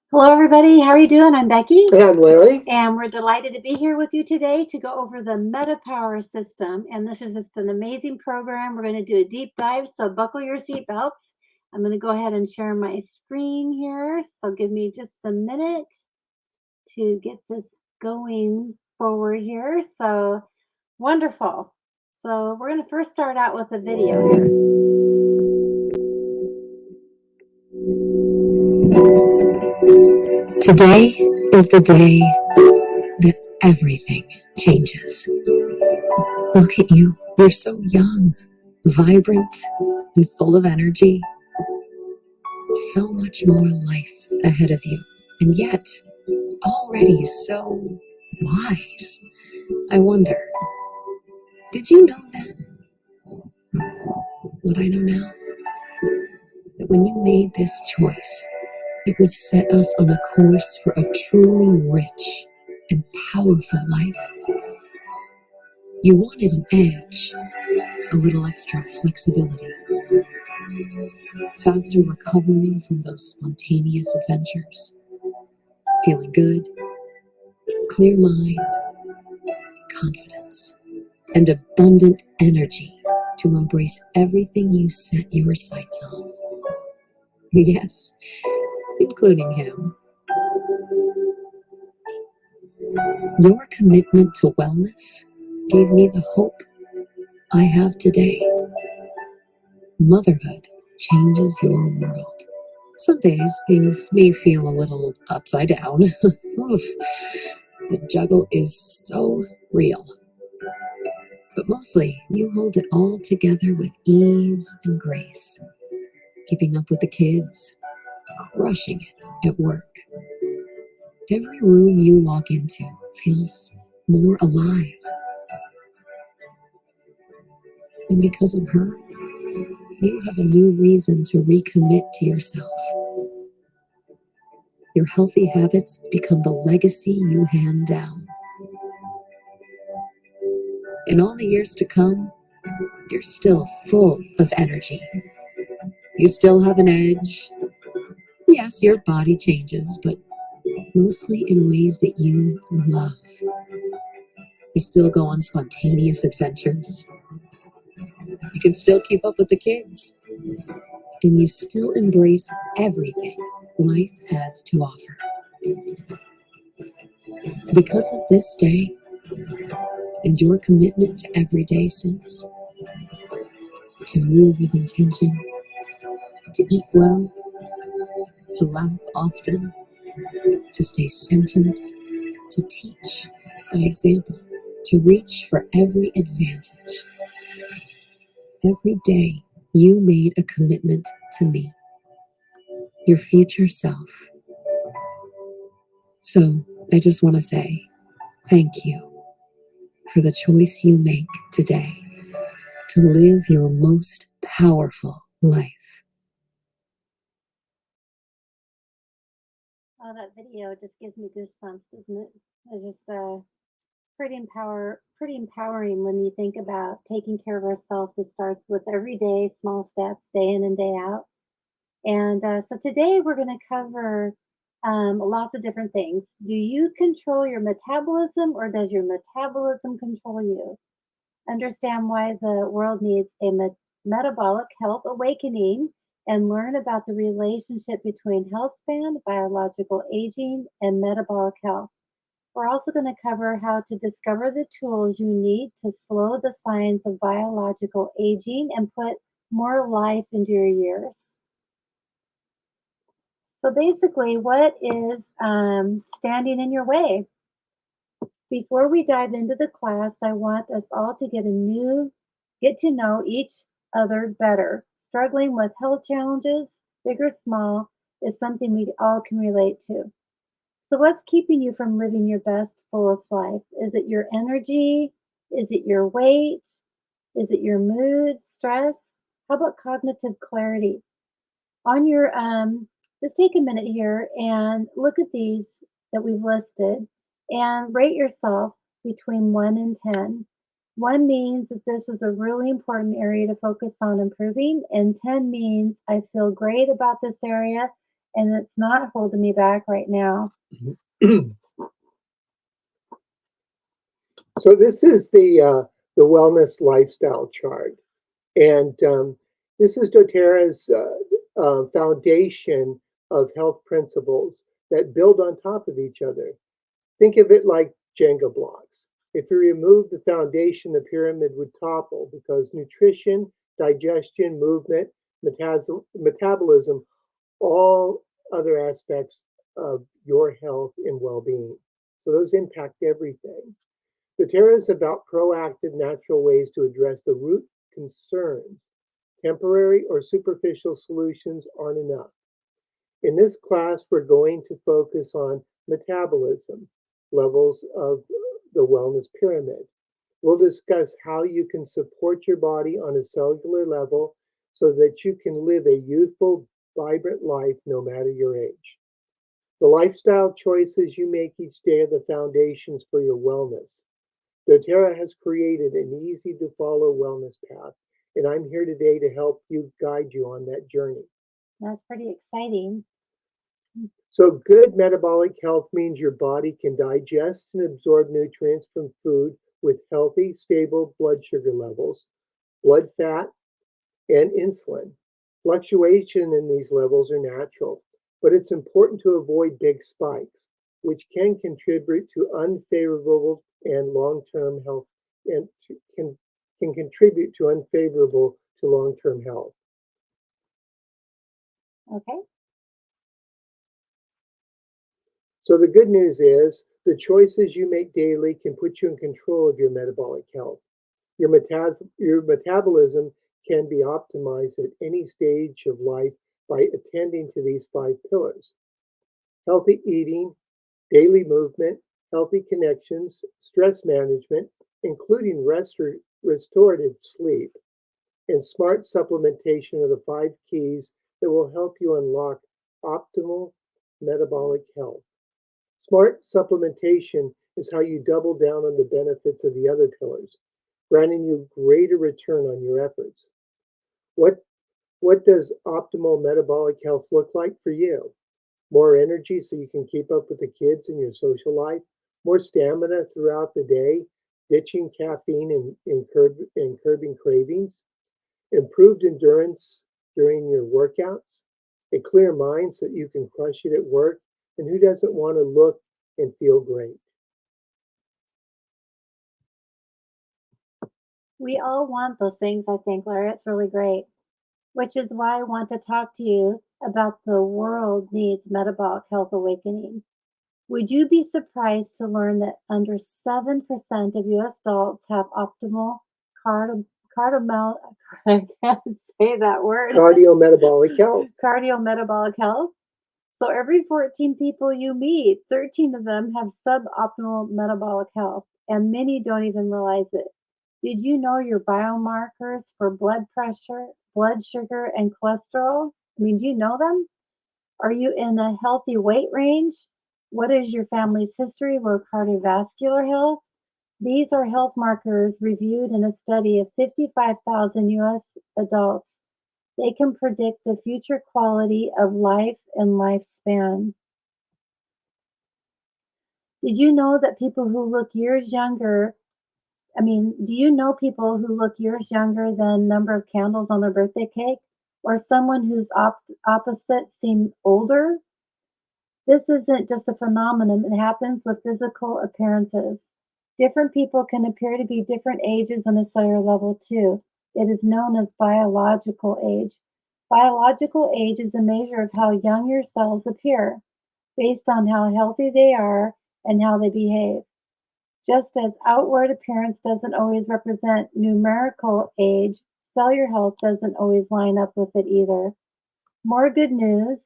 Hello, everybody. How are you doing? I'm Becky, And Larry, and we're delighted to be here with you today to go over the MetaPWR system. And this is just an amazing program. We're going to do a deep dive, so buckle your seatbelts. I'm going to go ahead and share my screen here. So give me just a minute to get this going forward here. So wonderful. So we're going to first start out with a video here. Today is the day that everything changes. Look at you. You're so young, vibrant, and full of energy. So much more life ahead of you. And yet, already so wise. I wonder, did you know that? What I know now? That when you made this choice, it would set us on a course for a truly rich and powerful life. You wanted an edge, a little extra flexibility, faster recovery from those spontaneous adventures, feeling good, clear mind, confidence, and abundant energy to embrace everything you set your sights on. Yes, including him. Your commitment to wellness gave me the hope I have today. Motherhood changes your world. Some days things may feel a little upside down. Oof, the juggle is so real. But mostly, you hold it all together with ease and grace, keeping up with the kids, crushing it at work. Every room you walk into feels more alive. And because of her, you have a new reason to recommit to yourself. Your healthy habits become the legacy you hand down. In all the years to come, you're still full of energy. You still have an edge. Yes, your body changes, but mostly in ways that you love. You still go on spontaneous adventures. You can still keep up with the kids. And you still embrace everything life has to offer. Because of this day and your commitment to every day since, to move with intention, to eat well, to laugh often, to stay centered, to teach by example, to reach for every advantage. Every day you made a commitment to me, your future self. So I just want to say thank you for the choice you make today to live your most powerful life. Oh, that video just gives me goosebumps, doesn't it? It's just pretty empowering when you think about taking care of ourselves. It starts with every day, small steps, day in and day out. And so today we're going to cover lots of different things. Do you control your metabolism, or does your metabolism control you? Understand why the world needs a metabolic health awakening, and learn about the relationship between health span, biological aging, and metabolic health. We're also going to cover how to discover the tools you need to slow the signs of biological aging and put more life into your years. So, basically, what is standing in your way? Before we dive into the class, I want us all to get to know each other better. Struggling with health challenges, big or small, is something we all can relate to. So, what's keeping you from living your best, fullest life? Is it your energy? Is it your weight? Is it your mood, stress? How about cognitive clarity? On your, just take a minute here and look at these that we've listed and rate yourself between 1 and 10. 1 means that this is a really important area to focus on improving, and 10 means I feel great about this area and it's not holding me back right now. So this is the wellness lifestyle chart, and this is doTERRA's foundation of health principles that build on top of each other. Think of it like Jenga blocks. If you remove the foundation, the pyramid would topple because nutrition, digestion, movement, metabolism, all other aspects of your health and well-being. So those impact everything. doTERRA is about proactive, natural ways to address the root concerns. Temporary or superficial solutions aren't enough. In this class, we're going to focus on metabolism, levels of the wellness pyramid. We'll discuss how you can support your body on a cellular level so that you can live a youthful, vibrant life no matter your age. The lifestyle choices you make each day are the foundations for your wellness. doTERRA has created an easy-to-follow wellness path, and I'm here today to help you guide you on that journey. That's pretty exciting. So good metabolic health means your body can digest and absorb nutrients from food with healthy, stable blood sugar levels, blood fat, and insulin. Fluctuation in these levels are natural, but it's important to avoid big spikes, which can contribute to unfavorable and long-term health and can contribute to unfavorable to long-term health. Okay. So the good news is the choices you make daily can put you in control of your metabolic health. Your metabolism can be optimized at any stage of life by attending to these 5 pillars: healthy eating, daily movement, healthy connections, stress management, including restorative sleep, and smart supplementation are the 5 keys that will help you unlock optimal metabolic health. Smart supplementation is how you double down on the benefits of the other pillars, granting you greater return on your efforts. What does optimal metabolic health look like for you? More energy so you can keep up with the kids in your social life, more stamina throughout the day, ditching caffeine and curbing cravings, improved endurance during your workouts, a clear mind so that you can crush it at work, and who doesn't want to look and feel great? We all want those things, I think, Larry. It's really great, which is why I want to talk to you about the world needs metabolic health awakening. Would you be surprised to learn that under 7% of US adults have optimal I can't say that word. Cardiometabolic health. Cardiometabolic health. So every 14 people you meet, 13 of them have suboptimal metabolic health, and many don't even realize it. Did you know your biomarkers for blood pressure, blood sugar, and cholesterol? I mean, do you know them? Are you in a healthy weight range? What is your family's history with cardiovascular health? These are health markers reviewed in a study of 55,000 US adults. They can predict the future quality of life and lifespan. Did you know that people who look years younger, do you know people who look years younger than number of candles on their birthday cake? Or someone whose opposite seem older? This isn't just a phenomenon, it happens with physical appearances. Different people can appear to be different ages on a cellular level too. It is known as biological age. Biological age is a measure of how young your cells appear, based on how healthy they are and how they behave. Just as outward appearance doesn't always represent numerical age, cellular health doesn't always line up with it either. More good news.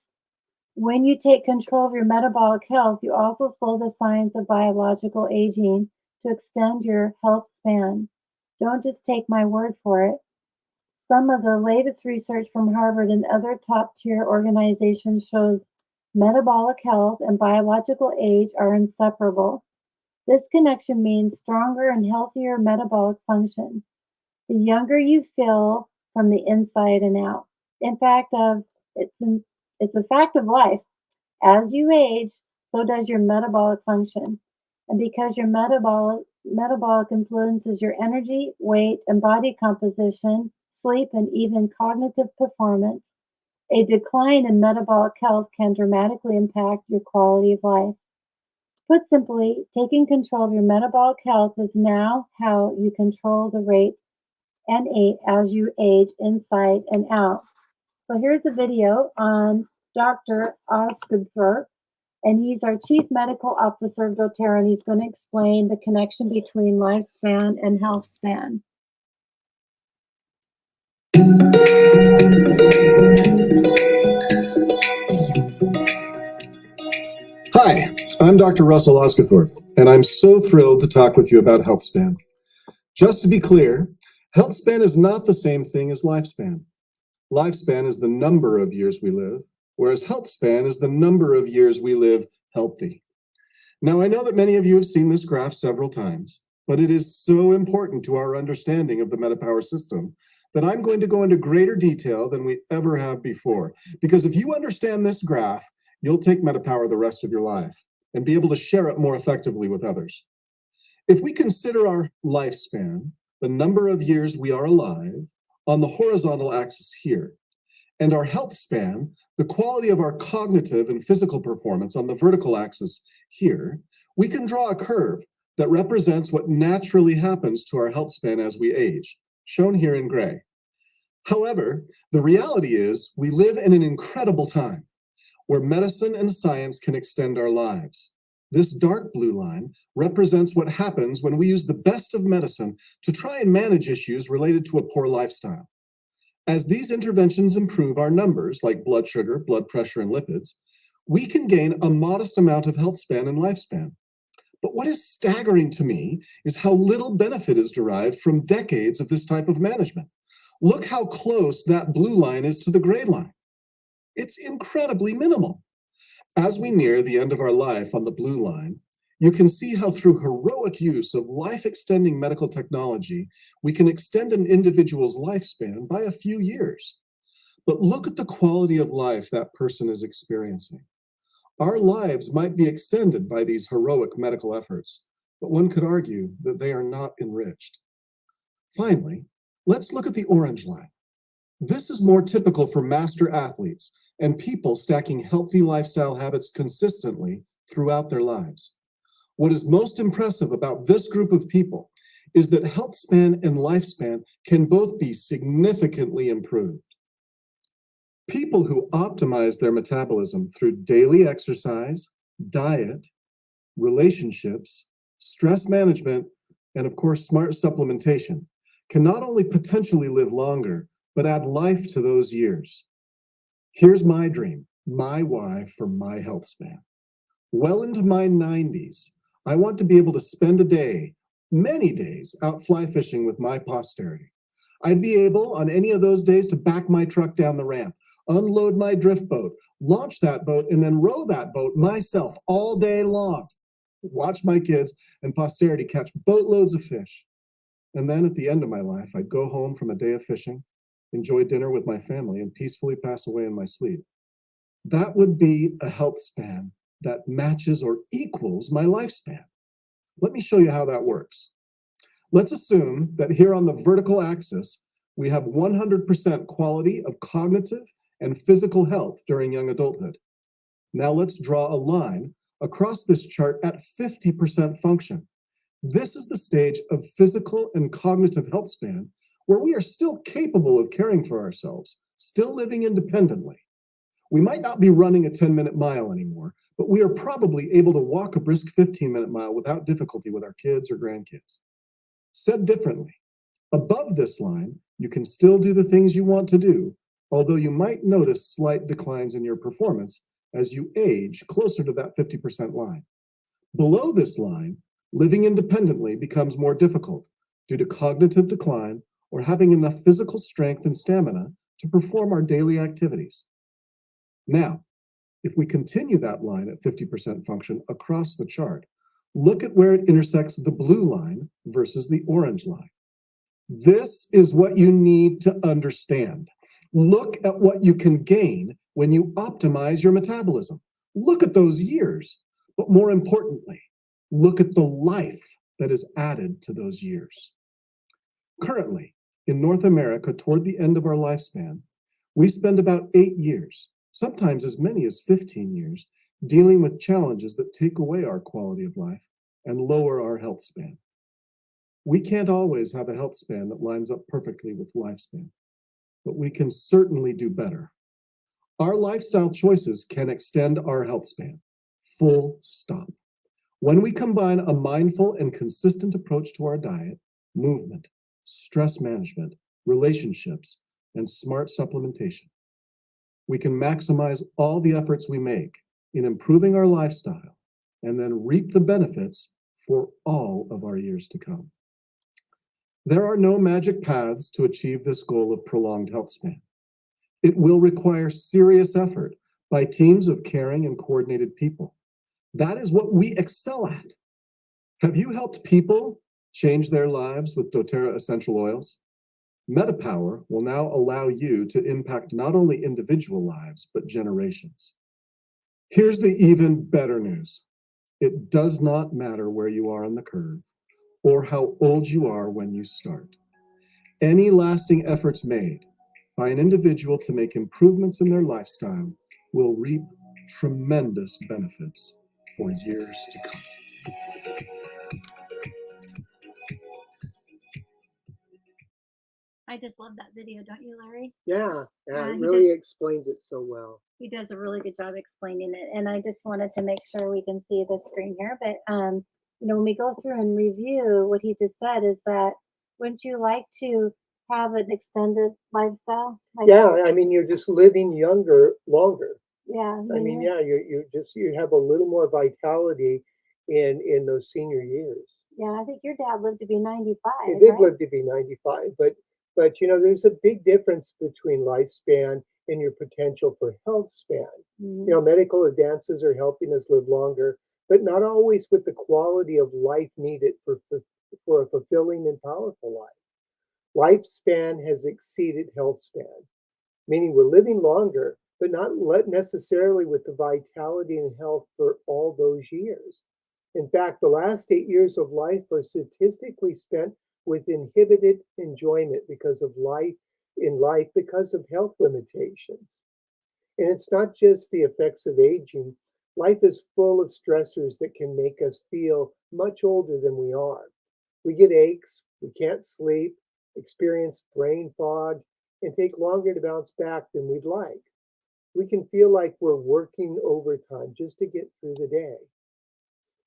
When you take control of your metabolic health, you also slow the signs of biological aging to extend your health span. Don't just take my word for it. Some of the latest research from Harvard and other top-tier organizations shows metabolic health and biological age are inseparable. This connection means stronger and healthier metabolic function. The younger you feel from the inside and out. In fact, It's a fact of life. As you age, so does your metabolic function. And because your metabolic influences your energy, weight, and body composition, sleep, and even cognitive performance, a decline in metabolic health can dramatically impact your quality of life. Put simply, taking control of your metabolic health is now how you control the rate and as you age inside and out. So here's a video on Dr. Osgood, and he's our Chief Medical Officer of doTERRA, and he's going to explain the connection between lifespan and health span. Hi, I'm Dr. Russell Osgood, and I'm so thrilled to talk with you about health span. Just to be clear, health span is not the same thing as lifespan. Lifespan is the number of years we live, whereas health span is the number of years we live healthy. Now, I know that many of you have seen this graph several times, but it is so important to our understanding of the MetaPWR system that I'm going to go into greater detail than we ever have before. Because if you understand this graph, you'll take MetaPWR the rest of your life and be able to share it more effectively with others. If we consider our lifespan, the number of years we are alive, on the horizontal axis here, and our health span, the quality of our cognitive and physical performance on the vertical axis here, we can draw a curve that represents what naturally happens to our health span as we age, shown here in gray. However, the reality is we live in an incredible time where medicine and science can extend our lives. This dark blue line represents what happens when we use the best of medicine to try and manage issues related to a poor lifestyle. As these interventions improve our numbers, like blood sugar, blood pressure, and lipids, we can gain a modest amount of health span and lifespan. But what is staggering to me is how little benefit is derived from decades of this type of management. Look how close that blue line is to the gray line. It's incredibly minimal. As we near the end of our life on the blue line, you can see how through heroic use of life-extending medical technology, we can extend an individual's lifespan by a few years. But look at the quality of life that person is experiencing. Our lives might be extended by these heroic medical efforts, but one could argue that they are not enriched. Finally, let's look at the orange line. This is more typical for master athletes and people stacking healthy lifestyle habits consistently throughout their lives. What is most impressive about this group of people is that health span and lifespan can both be significantly improved. People who optimize their metabolism through daily exercise, diet, relationships, stress management, and of course, smart supplementation can not only potentially live longer, but add life to those years. Here's my dream, my why for my health span. Well into my 90s, I want to be able to spend a day, many days, out fly fishing with my posterity. I'd be able, on any of those days, to back my truck down the ramp, unload my drift boat, launch that boat, and then row that boat myself all day long. Watch my kids and posterity catch boatloads of fish. And then at the end of my life, I'd go home from a day of fishing, enjoy dinner with my family, and peacefully pass away in my sleep. That would be a health span that matches or equals my lifespan. Let me show you how that works. Let's assume that here on the vertical axis, we have 100% quality of cognitive and physical health during young adulthood. Now let's draw a line across this chart at 50% function. This is the stage of physical and cognitive health span where we are still capable of caring for ourselves, still living independently. We might not be running a 10-minute mile anymore, but we are probably able to walk a brisk 15-minute mile without difficulty with our kids or grandkids. Said differently, above this line, you can still do the things you want to do, although you might notice slight declines in your performance as you age closer to that 50% line. Below this line, living independently becomes more difficult due to cognitive decline or having enough physical strength and stamina to perform our daily activities. Now, if we continue that line at 50% function across the chart, look at where it intersects the blue line versus the orange line. This is what you need to understand. Look at what you can gain when you optimize your metabolism. Look at those years, but more importantly, look at the life that is added to those years. Currently, in North America, toward the end of our lifespan, we spend about 8 years, sometimes as many as 15 years, dealing with challenges that take away our quality of life and lower our health span. We can't always have a health span that lines up perfectly with lifespan, but we can certainly do better. Our lifestyle choices can extend our health span, full stop. When we combine a mindful and consistent approach to our diet, movement, stress management, relationships, and smart supplementation, we can maximize all the efforts we make in improving our lifestyle and then reap the benefits for all of our years to come. There are no magic paths to achieve this goal of prolonged health span. It will require serious effort by teams of caring and coordinated people. That is what we excel at. Have you helped people change their lives with doTERRA essential oils? MetaPWR will now allow you to impact not only individual lives, but generations. Here's the even better news. It does not matter where you are on the curve or how old you are when you start. Any lasting efforts made by an individual to make improvements in their lifestyle will reap tremendous benefits for years to come. I just love that video, don't you, Larry? Yeah, Yeah, it he really explains it so well. He does a really good job explaining it. And I just wanted to make sure we can see the screen here. But when we go through and review what he just said is that wouldn't you like to have an extended lifestyle? Yeah, I mean, you're just living longer. Yeah. I mean, yeah, you have a little more vitality in those senior years. Yeah, I think your dad lived to be 95. He did right? live to be 95, but there's a big difference between lifespan and your potential for health span. Mhm. Medical advances are helping us live longer, but not always with the quality of life needed for a fulfilling and powerful life. Lifespan has exceeded health span, meaning we're living longer, but not necessarily with the vitality and health for all those years. In fact, the last 8 years of life are statistically spent with inhibited enjoyment because of life because of health limitations. And it's not just the effects of aging. Life is full of stressors that can make us feel much older than we are. We get aches, we can't sleep, experience brain fog, and take longer to bounce back than we'd like. We can feel like we're working overtime just to get through the day.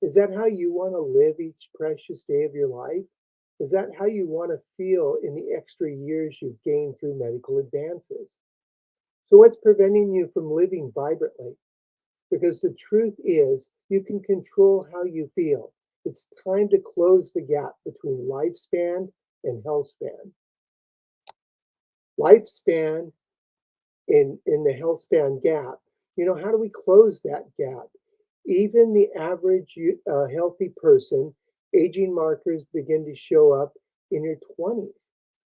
Is that how you want to live each precious day of your life? Is that how you want to feel in the extra years you've gained through medical advances? So, what's preventing you from living vibrantly? Because the truth is, you can control how you feel. It's time to close the gap between lifespan and health span. Lifespan in the health span gap. How do we close that gap? Even the average healthy person, aging markers begin to show up in your 20s.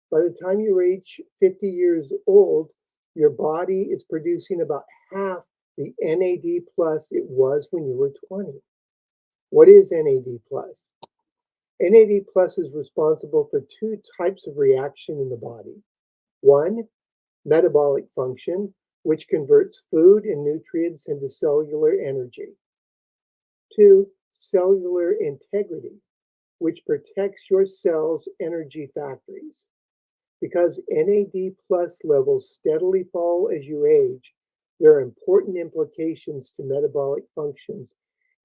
By the time you reach 50 years old, your body is producing about half the NAD plus it was when you were 20. What is NAD plus? NAD plus is responsible for two types of reaction in the body. One, metabolic function, which converts food and nutrients into cellular energy. Two, cellular integrity, which protects your cell's energy factories. Because NAD plus levels steadily fall as you age, there are important implications to metabolic functions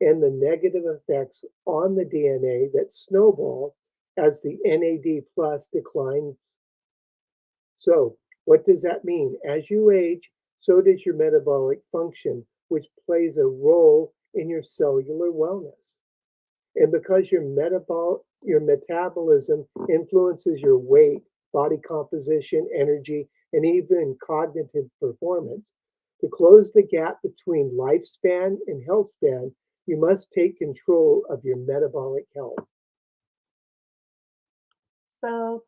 and the negative effects on the DNA that snowball as the NAD plus declines. So, what does that mean? As you age, so does your metabolic function, which plays a role in your cellular wellness. And because your metabolism influences your weight, body composition, energy, and even cognitive performance, to close the gap between lifespan and health span, you must take control of your metabolic health. So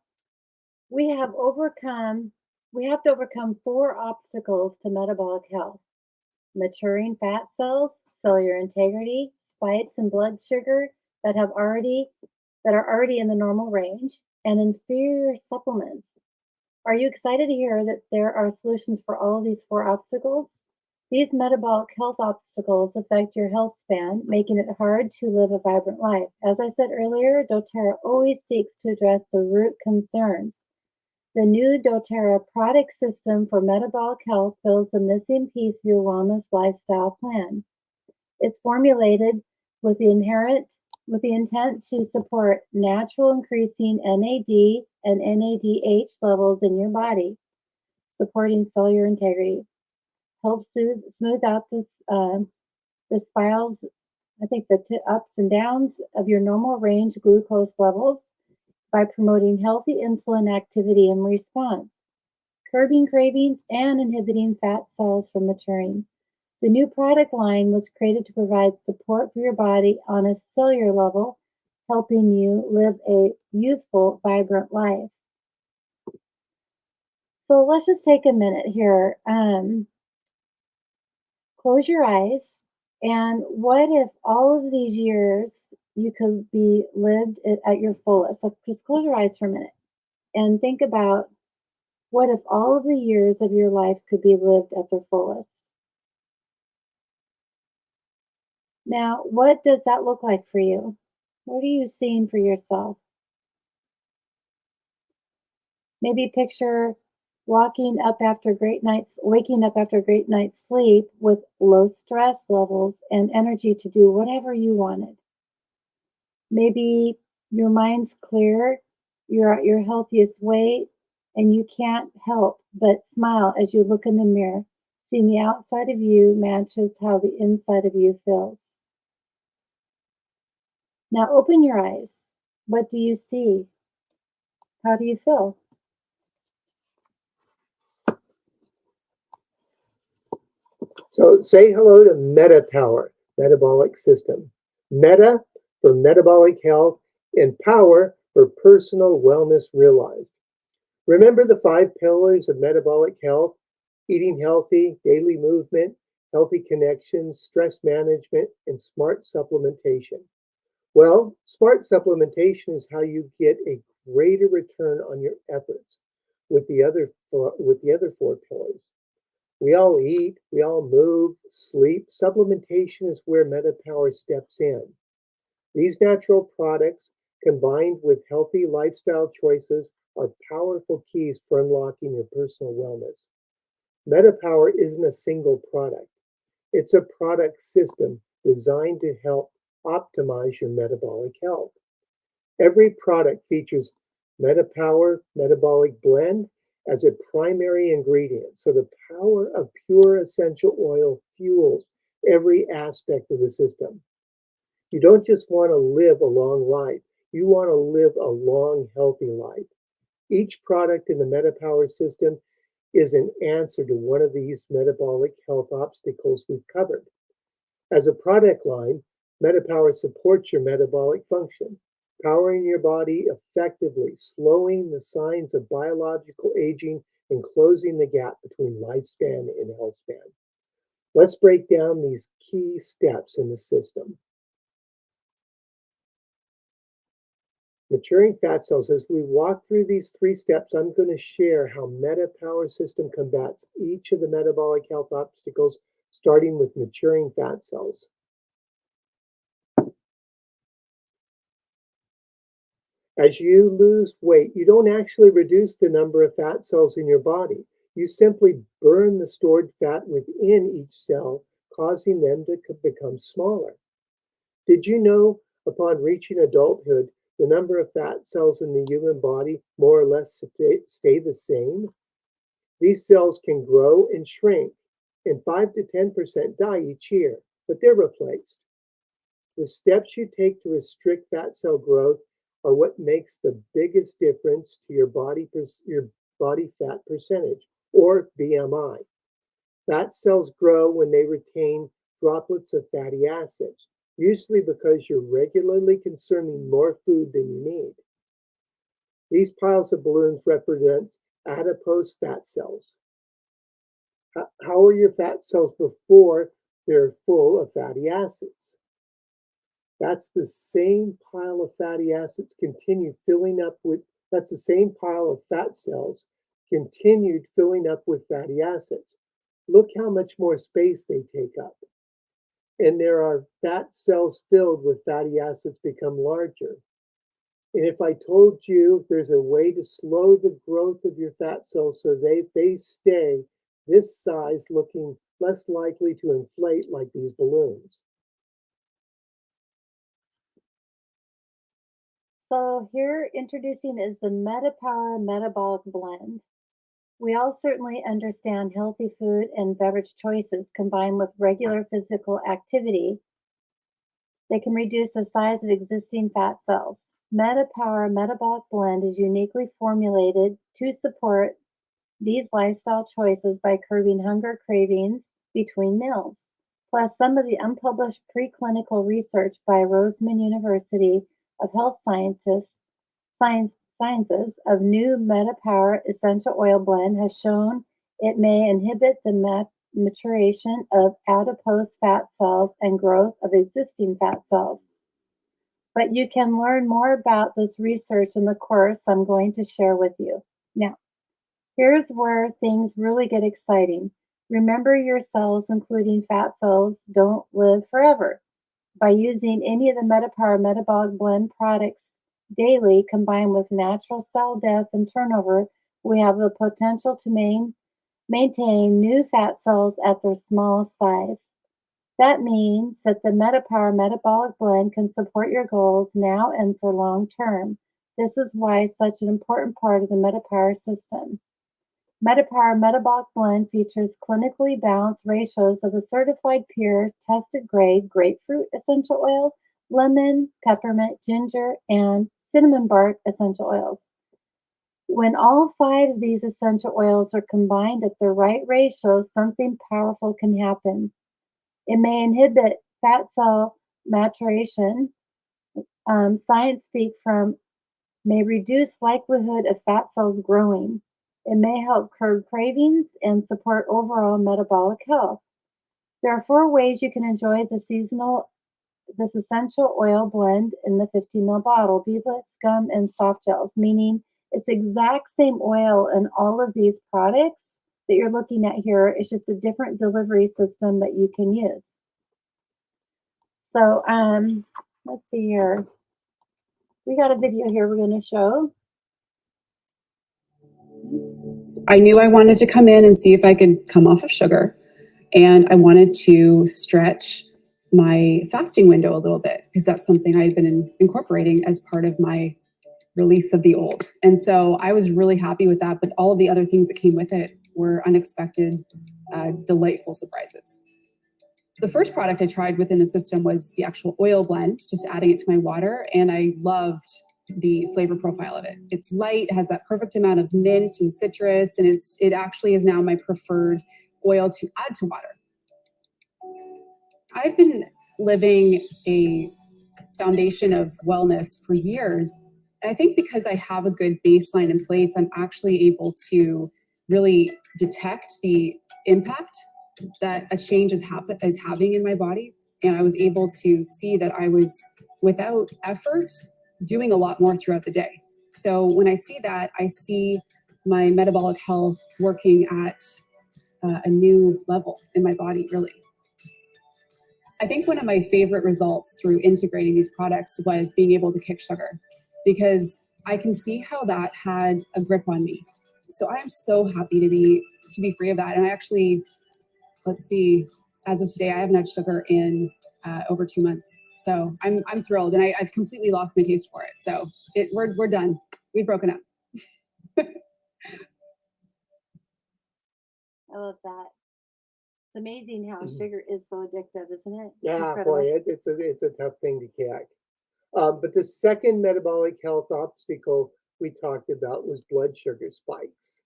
we have overcome we have to overcome 4 obstacles to metabolic health: maturing fat cells, cellular integrity, spikes in blood sugar that are already in the normal range, and inferior supplements. Are you excited to hear that there are solutions for all of these 4 obstacles? These metabolic health obstacles affect your health span, making it hard to live a vibrant life. As I said earlier, doTERRA always seeks to address the root concerns. The new doTERRA product system for metabolic health fills the missing piece of your wellness lifestyle plan. It's formulated with the intent to support natural increasing NAD and NADH levels in your body, supporting cellular integrity. Helps smooth out the spirals, the ups and downs of your normal range glucose levels by promoting healthy insulin activity and response, curbing cravings, and inhibiting fat cells from maturing. The new product line was created to provide support for your body on a cellular level, helping you live a youthful, vibrant life. So let's just take a minute here. Close your eyes, and what if all of these years you could be lived at your fullest? So just close your eyes for a minute and think about what if all of the years of your life could be lived at their fullest. Now, what does that look like for you? What are you seeing for yourself? Maybe picture waking up after a great night's sleep with low stress levels and energy to do whatever you wanted. Maybe your mind's clear, you're at your healthiest weight, and you can't help but smile as you look in the mirror, seeing the outside of you matches how the inside of you feels. Now open your eyes. What do you see? How do you feel? So say hello to MetaPWR, Metabolic System. Meta for metabolic health and power for personal wellness realized. Remember the 5 pillars of metabolic health: eating healthy, daily movement, healthy connections, stress management, and smart supplementation. Well, smart supplementation is how you get a greater return on your efforts with the other 4 pillars. We all eat, we all move, sleep. Supplementation is where MetaPWR steps in. These natural products, combined with healthy lifestyle choices, are powerful keys for unlocking your personal wellness. MetaPWR isn't a single product. It's a product system designed to help optimize your metabolic health. Every product features MetaPWR Metabolic Blend as a primary ingredient, so the power of pure essential oil fuels every aspect of the system. You don't just want to live a long life, you want to live a long, healthy life. Each product in the MetaPWR system is an answer to one of these metabolic health obstacles we've covered. As a product line, MetaPWR supports your metabolic function, powering your body effectively, slowing the signs of biological aging and closing the gap between lifespan and health span. Let's break down these key steps in the system. Maturing fat cells. As we walk through these 3 steps, I'm going to share how MetaPWR System combats each of the metabolic health obstacles, starting with maturing fat cells. As you lose weight, you don't actually reduce the number of fat cells in your body. You simply burn the stored fat within each cell, causing them to become smaller. Did you know upon reaching adulthood, the number of fat cells in the human body more or less stay the same? These cells can grow and shrink, and 5 to 10% die each year, but they're replaced. The steps you take to restrict fat cell growth are what makes the biggest difference to your body fat percentage, or BMI. Fat cells grow when they retain droplets of fatty acids, usually because you're regularly consuming more food than you need. These piles of balloons represent adipose fat cells. How are your fat cells before they're full of fatty acids? That's the same pile of fatty acids that's the same pile of fat cells continued filling up with fatty acids. Look how much more space they take up. And there are fat cells filled with fatty acids become larger. And if I told you there's a way to slow the growth of your fat cells so they stay this size, looking less likely to inflate like these balloons. So here introducing is the MetaPWR Metabolic Blend. We all certainly understand healthy food and beverage choices combined with regular physical activity. They can reduce the size of existing fat cells. MetaPWR Metabolic Blend is uniquely formulated to support these lifestyle choices by curbing hunger cravings between meals. Plus, some of the unpublished preclinical research by Roseman University of Health Sciences of new MetaPWR essential oil blend has shown it may inhibit the maturation of adipose fat cells and growth of existing fat cells. But you can learn more about this research in the course I'm going to share with you. Now, here's where things really get exciting. Remember, your cells, including fat cells, don't live forever. By using any of the MetaPWR Metabolic Blend products daily, combined with natural cell death and turnover, we have the potential to maintain new fat cells at their smallest size. That means that the MetaPWR Metabolic Blend can support your goals now and for long term. This is why it's such an important part of the MetaPWR system. MetaPWR Metabolic Blend features clinically balanced ratios of the certified pure, tested grade grapefruit essential oil, lemon, peppermint, ginger, and cinnamon bark essential oils. When all 5 of these essential oils are combined at the right ratio, something powerful can happen. It may inhibit fat cell maturation. Science speak from may reduce likelihood of fat cells growing. It may help curb cravings and support overall metabolic health. There are 4 ways you can enjoy this essential oil blend in the 15 ml bottle: Beadlets, gum, and Softgels, meaning it's the exact same oil in all of these products that you're looking at here. It's just a different delivery system that you can use. So let's see here. We got a video here we're going to show. I knew I wanted to come in and see if I could come off of sugar, and I wanted to stretch my fasting window a little bit because that's something I've been incorporating as part of my release of the old. And so I was really happy with that, but all of the other things that came with it were unexpected, delightful surprises. The first product I tried within the system was the actual oil blend, just adding it to my water, and I loved the flavor profile of it. It's light, has that perfect amount of mint and citrus, and it actually is now my preferred oil to add to water. I've been living a foundation of wellness for years. And I think because I have a good baseline in place, I'm actually able to really detect the impact that a change is having in my body. And I was able to see that I was, without effort, doing a lot more throughout the day. So when I see that, I see my metabolic health working at a new level in my body, really. I think one of my favorite results through integrating these products was being able to kick sugar, because I can see how that had a grip on me. So I am so happy to be free of that. And I actually, let's see, as of today, I haven't had sugar in over 2 months. So I'm thrilled, and I've completely lost my taste for it. So we're done. We've broken up. I love that. It's amazing how sugar is so addictive, isn't it? Yeah, Incredible. boy, it's a tough thing to kick. But the second metabolic health obstacle we talked about was blood sugar spikes.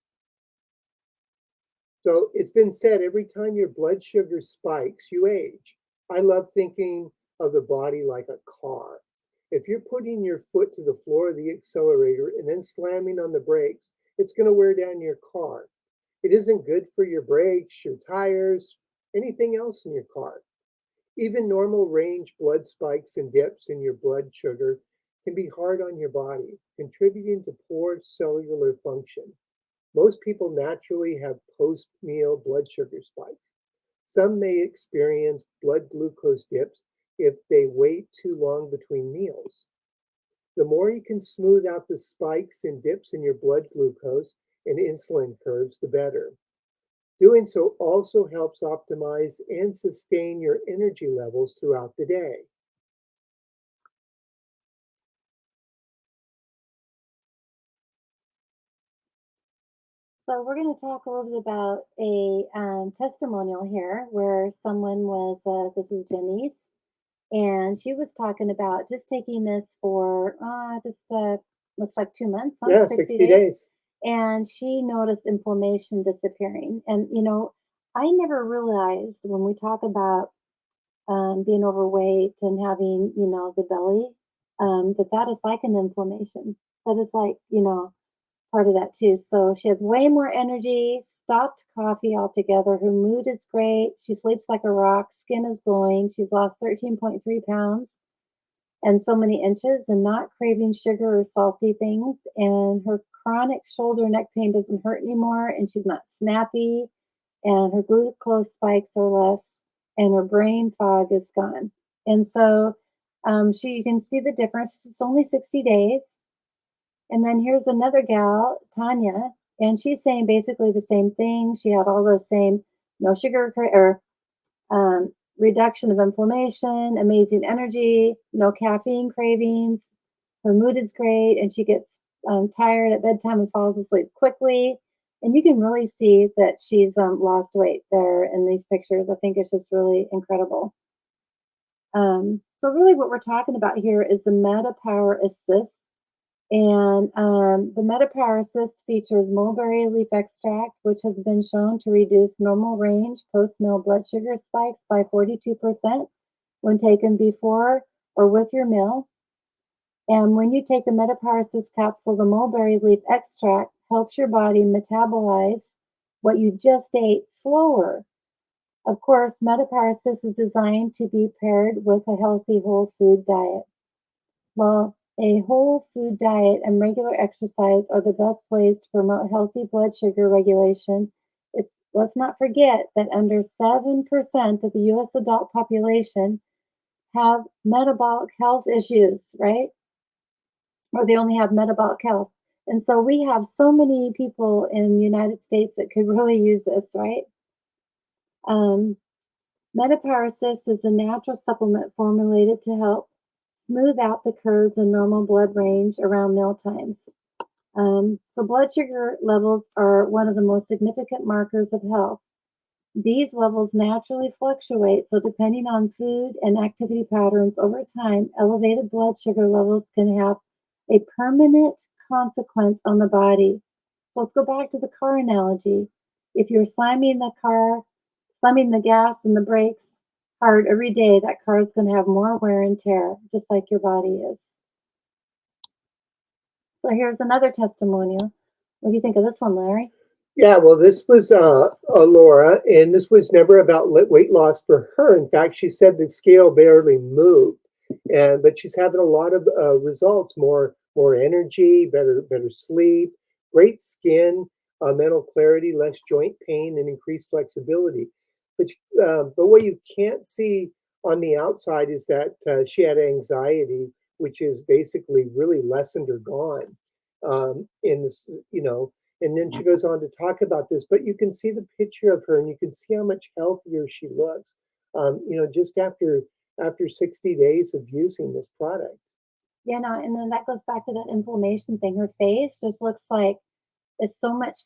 So it's been said every time your blood sugar spikes, you age. I love thinking of the body like a car. If you're putting your foot to the floor of the accelerator and then slamming on the brakes, it's going to wear down your car. It isn't good for your brakes, your tires, anything else in your car. Even normal range blood spikes and dips in your blood sugar can be hard on your body, contributing to poor cellular function. Most people naturally have post-meal blood sugar spikes. Some may experience blood glucose dips if they wait too long between meals. The more you can smooth out the spikes and dips in your blood glucose and insulin curves, the better. Doing so also helps optimize and sustain your energy levels throughout the day. So we're going to talk a little bit about a testimonial here where someone was, this is Janice, and she was talking about just taking this for looks like 2 months, huh? Yeah, 60 days. And she noticed inflammation disappearing. And, you know, I never realized when we talk about being overweight and having, you know, the belly, that is like an inflammation. That is like, you know, part of that too. So she has way more energy, stopped coffee altogether. Her mood is great. She sleeps like a rock. Skin is glowing. She's lost 13.3 pounds and so many inches and not craving sugar or salty things. And her chronic shoulder neck pain doesn't hurt anymore. And she's not snappy. And her glucose spikes are less. And her brain fog is gone. And so you can see the difference. It's only 60 days. And then here's another gal, Tanya, and she's saying basically the same thing. She had all the same no sugar or reduction of inflammation, amazing energy, no caffeine cravings. Her mood is great, and she gets tired at bedtime and falls asleep quickly. And you can really see that she's lost weight there in these pictures. I think it's just really incredible. So really what we're talking about here is the MetaPWR Assist. And the MetaPWR Assist features mulberry leaf extract, which has been shown to reduce normal range post-meal blood sugar spikes by 42% when taken before or with your meal. And when you take the MetaPWR Assist capsule, the mulberry leaf extract helps your body metabolize what you just ate slower. Of course, MetaPWR Assist is designed to be paired with a healthy whole food diet. Well, a whole food diet and regular exercise are the best ways to promote healthy blood sugar regulation. Let's not forget that under 7% of the US adult population have metabolic health issues, right? Or they only have metabolic health. And so we have so many people in the United States that could really use this, right? MetaPWR Assist is a natural supplement formulated to help smooth out the curves in normal blood range around meal times. So blood sugar levels are one of the most significant markers of health. These levels naturally fluctuate, so depending on food and activity patterns over time, elevated blood sugar levels can have a permanent consequence on the body. So let's go back to the car analogy. If you're slamming the gas and the brakes hard every day, that car is going to have more wear and tear, just like your body is. So here's another testimonial. What do you think of this one, Larry? Yeah, well, this was Laura, and this was never about weight loss for her. In fact, she said the scale barely moved, but she's having a lot of results: more energy, better sleep, great skin, mental clarity, less joint pain, and increased flexibility. But what you can't see on the outside is that she had anxiety, which is basically really lessened or gone. In this, and then she goes on to talk about this, but you can see the picture of her and you can see how much healthier she looks, just after 60 days of using this product. Yeah, no, and then that goes back to that inflammation thing. Her face just looks like it's so much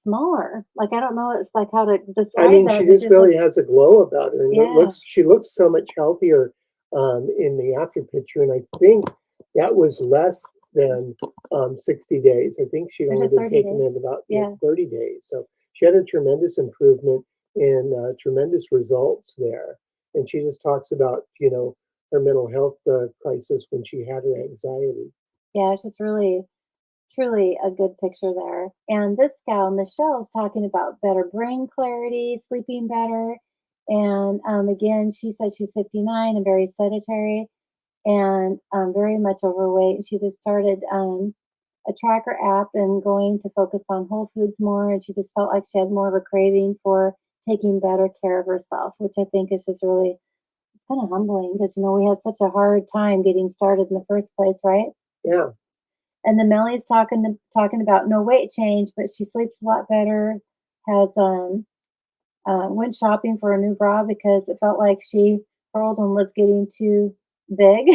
smaller. Like, I don't know, it's like how to describe I mean, that. she just really has a glow about her, and Yeah. she looks so much healthier in the after picture, and I think that was less than 60 days. I think she'd only been taken in about 30 days. So she had a tremendous improvement and tremendous results there. And she just talks about, her mental health crisis when she had her anxiety. Yeah, it's just really truly a good picture there. And this gal, Michelle, is talking about better brain clarity, sleeping better. And again, she said she's 59 and very sedentary and very much overweight. She just started a tracker app and going to focus on whole foods more. And she just felt like she had more of a craving for taking better care of herself, which I think is just really kind of humbling because, you know, we had such a hard time getting started in the first place, right? Yeah. And then Melly's talking about no weight change, but she sleeps a lot better. Has went shopping for a new bra because it felt like her old one was getting too big.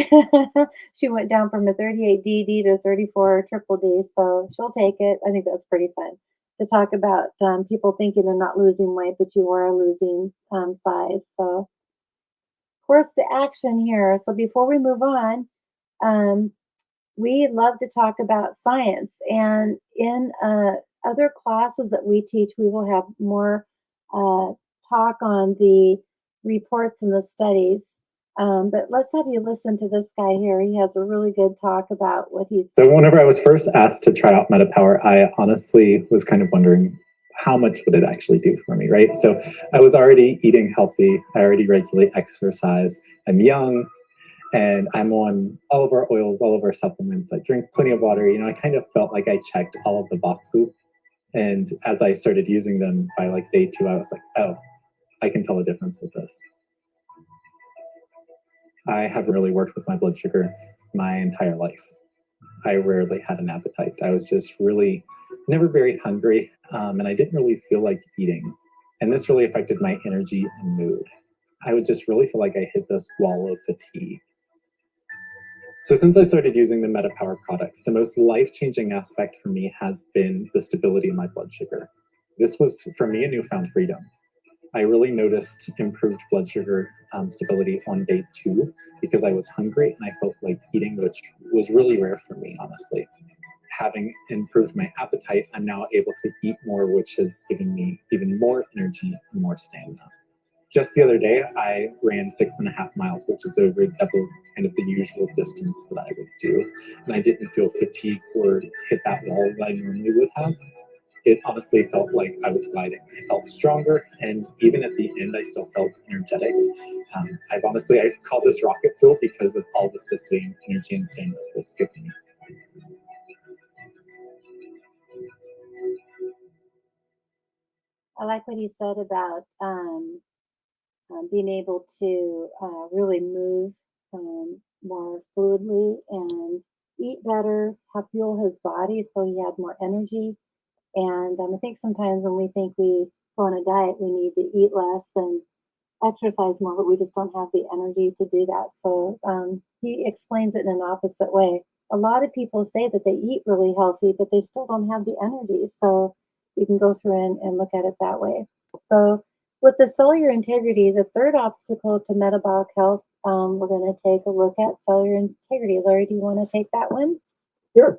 She went down from a 38 DD to 34 triple D, so she'll take it. I think that's pretty fun to talk about people thinking they're not losing weight, but you are losing size. So, course to action here. So before we move on, we love to talk about science, and in other classes that we teach, we will have more talk on the reports and the studies. But let's have you listen to this guy here. He has a really good talk about what he's. So whenever I was first asked to try out MetaPWR, I honestly was kind of wondering how much would it actually do for me, right? So I was already eating healthy. I already regularly exercise. I'm young, and I'm on all of our oils, all of our supplements. I drink plenty of water. You know, I kind of felt like I checked all of the boxes. And as I started using them by like day 2, I was like, oh, I can tell a difference with this. I haven't really worked with my blood sugar my entire life. I rarely had an appetite. I was just really never very hungry, and I didn't really feel like eating. And this really affected my energy and mood. I would just really feel like I hit this wall of fatigue. So since I started using the MetaPWR products, the most life-changing aspect for me has been the stability of my blood sugar. This was, for me, a newfound freedom. I really noticed improved blood sugar stability on day 2 because I was hungry and I felt like eating, which was really rare for me, honestly. Having improved my appetite, I'm now able to eat more, which has given me even more energy and more stamina. Just the other day, I ran 6.5 miles, which is over double kind of the usual distance that I would do. And I didn't feel fatigued or hit that wall that I normally would have. It honestly felt like I was gliding. I felt stronger, and even at the end, I still felt energetic. I've called this rocket fuel because of all the sustained energy and stamina that it's given me. I like what he said about being able to really move more fluidly and eat better, have fuel his body so he had more energy. And I think sometimes when we think we go on a diet, we need to eat less and exercise more, but we just don't have the energy to do that. So he explains it in an opposite way. A lot of people say that they eat really healthy, but they still don't have the energy. So you can go through and look at it that way. So with the cellular integrity, the third obstacle to metabolic health, we're going to take a look at cellular integrity. Larry, do you want to take that one? Sure.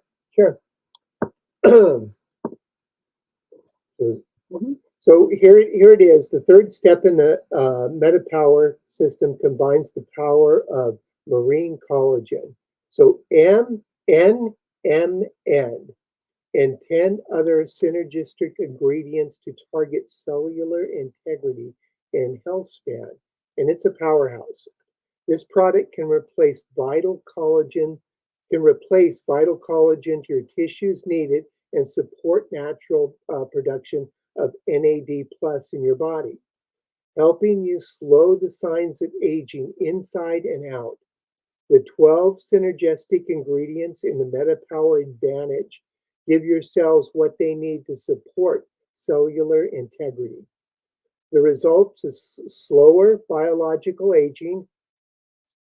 So here it is. The third step in the MetaPWR system combines the power of marine collagen. So NMN and 10 other synergistic ingredients to target cellular integrity and health span. And it's a powerhouse. This product can replace vital collagen to your tissues needed and support natural production of NAD plus in your body, helping you slow the signs of aging inside and out. The 12 synergistic ingredients in the MetaPWR Advantage give your cells what they need to support cellular integrity. The result is slower biological aging,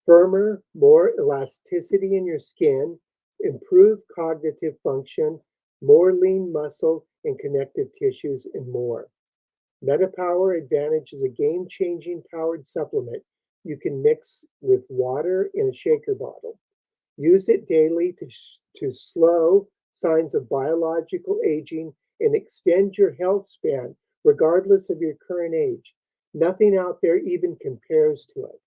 firmer, more elasticity in your skin, improved cognitive function, more lean muscle and connective tissues, and more. MetaPWR Advantage is a game-changing powered supplement you can mix with water in a shaker bottle. Use it daily to slow signs of biological aging and extend your health span regardless of your current age. Nothing out there even compares to it.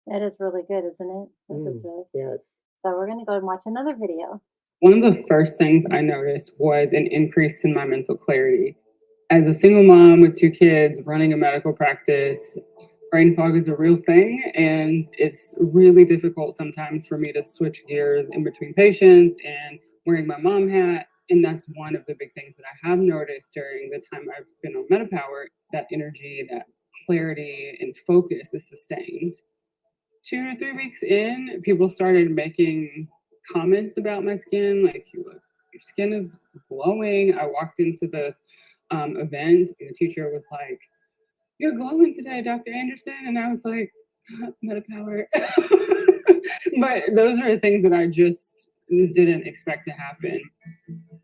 That is really good, isn't it? This is really Yes. So we're going to go and watch another video. One of the first things I noticed was an increase in my mental clarity. As a single mom with 2 kids running a medical practice, brain fog is a real thing, and it's really difficult sometimes for me to switch gears in between patients and wearing my mom hat. And that's one of the big things that I have noticed during the time I've been on MetaPWR, that energy, that clarity and focus is sustained. 2 to 3 weeks in, people started making comments about my skin, like, your skin is glowing. I walked into this event, and the teacher was like, "You're glowing today, Dr. Anderson." And I was like, MetaPWR. But those are the things that I just didn't expect to happen.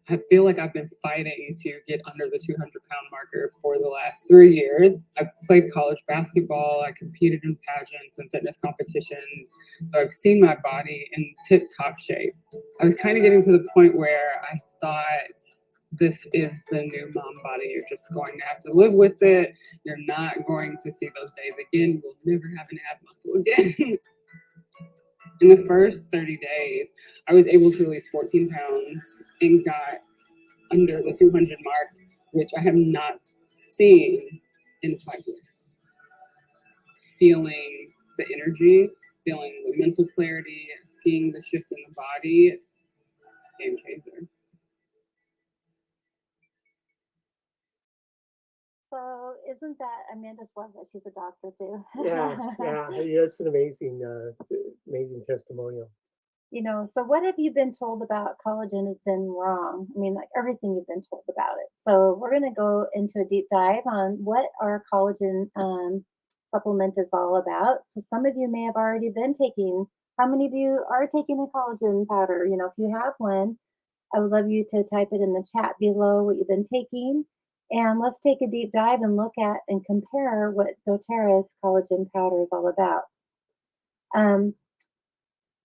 I feel like I've been fighting to get under the 200-pound marker for the last 3 years. I played college basketball. I competed in pageants and fitness competitions. So I've seen my body in tip-top shape. I was kind of getting to the point where I thought, this is the new mom body. You're just going to have to live with it. You're not going to see those days again. You'll never have an ab muscle again. In the first 30 days, I was able to release 14 pounds and got under the 200 mark, which I have not seen in 5 years. Feeling the energy, feeling the mental clarity, seeing the shift in the body, game changer. So isn't that, I mean, I just love that she's a doctor too. Yeah, it's an amazing testimonial. So what have you been told about collagen has been wrong? I mean, like everything you've been told about it. So we're going to go into a deep dive on what our collagen supplement is all about. So some of you may have already been taking, how many of you are taking a collagen powder? If you have one, I would love you to type it in the chat below what you've been taking. And let's take a deep dive and look at and compare what doTERRA's collagen powder is all about.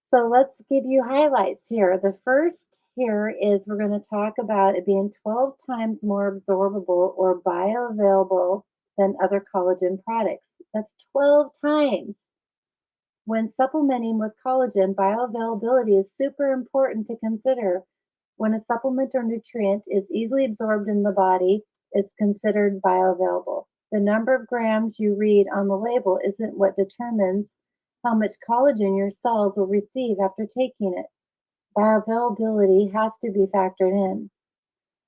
So let's give you highlights here. The first here is we're going to talk about it being 12 times more absorbable or bioavailable than other collagen products. That's 12 times. When supplementing with collagen, bioavailability is super important to consider. When a supplement or nutrient is easily absorbed in the body, it's considered bioavailable. The number of grams you read on the label isn't what determines how much collagen your cells will receive after taking it. Bioavailability has to be factored in.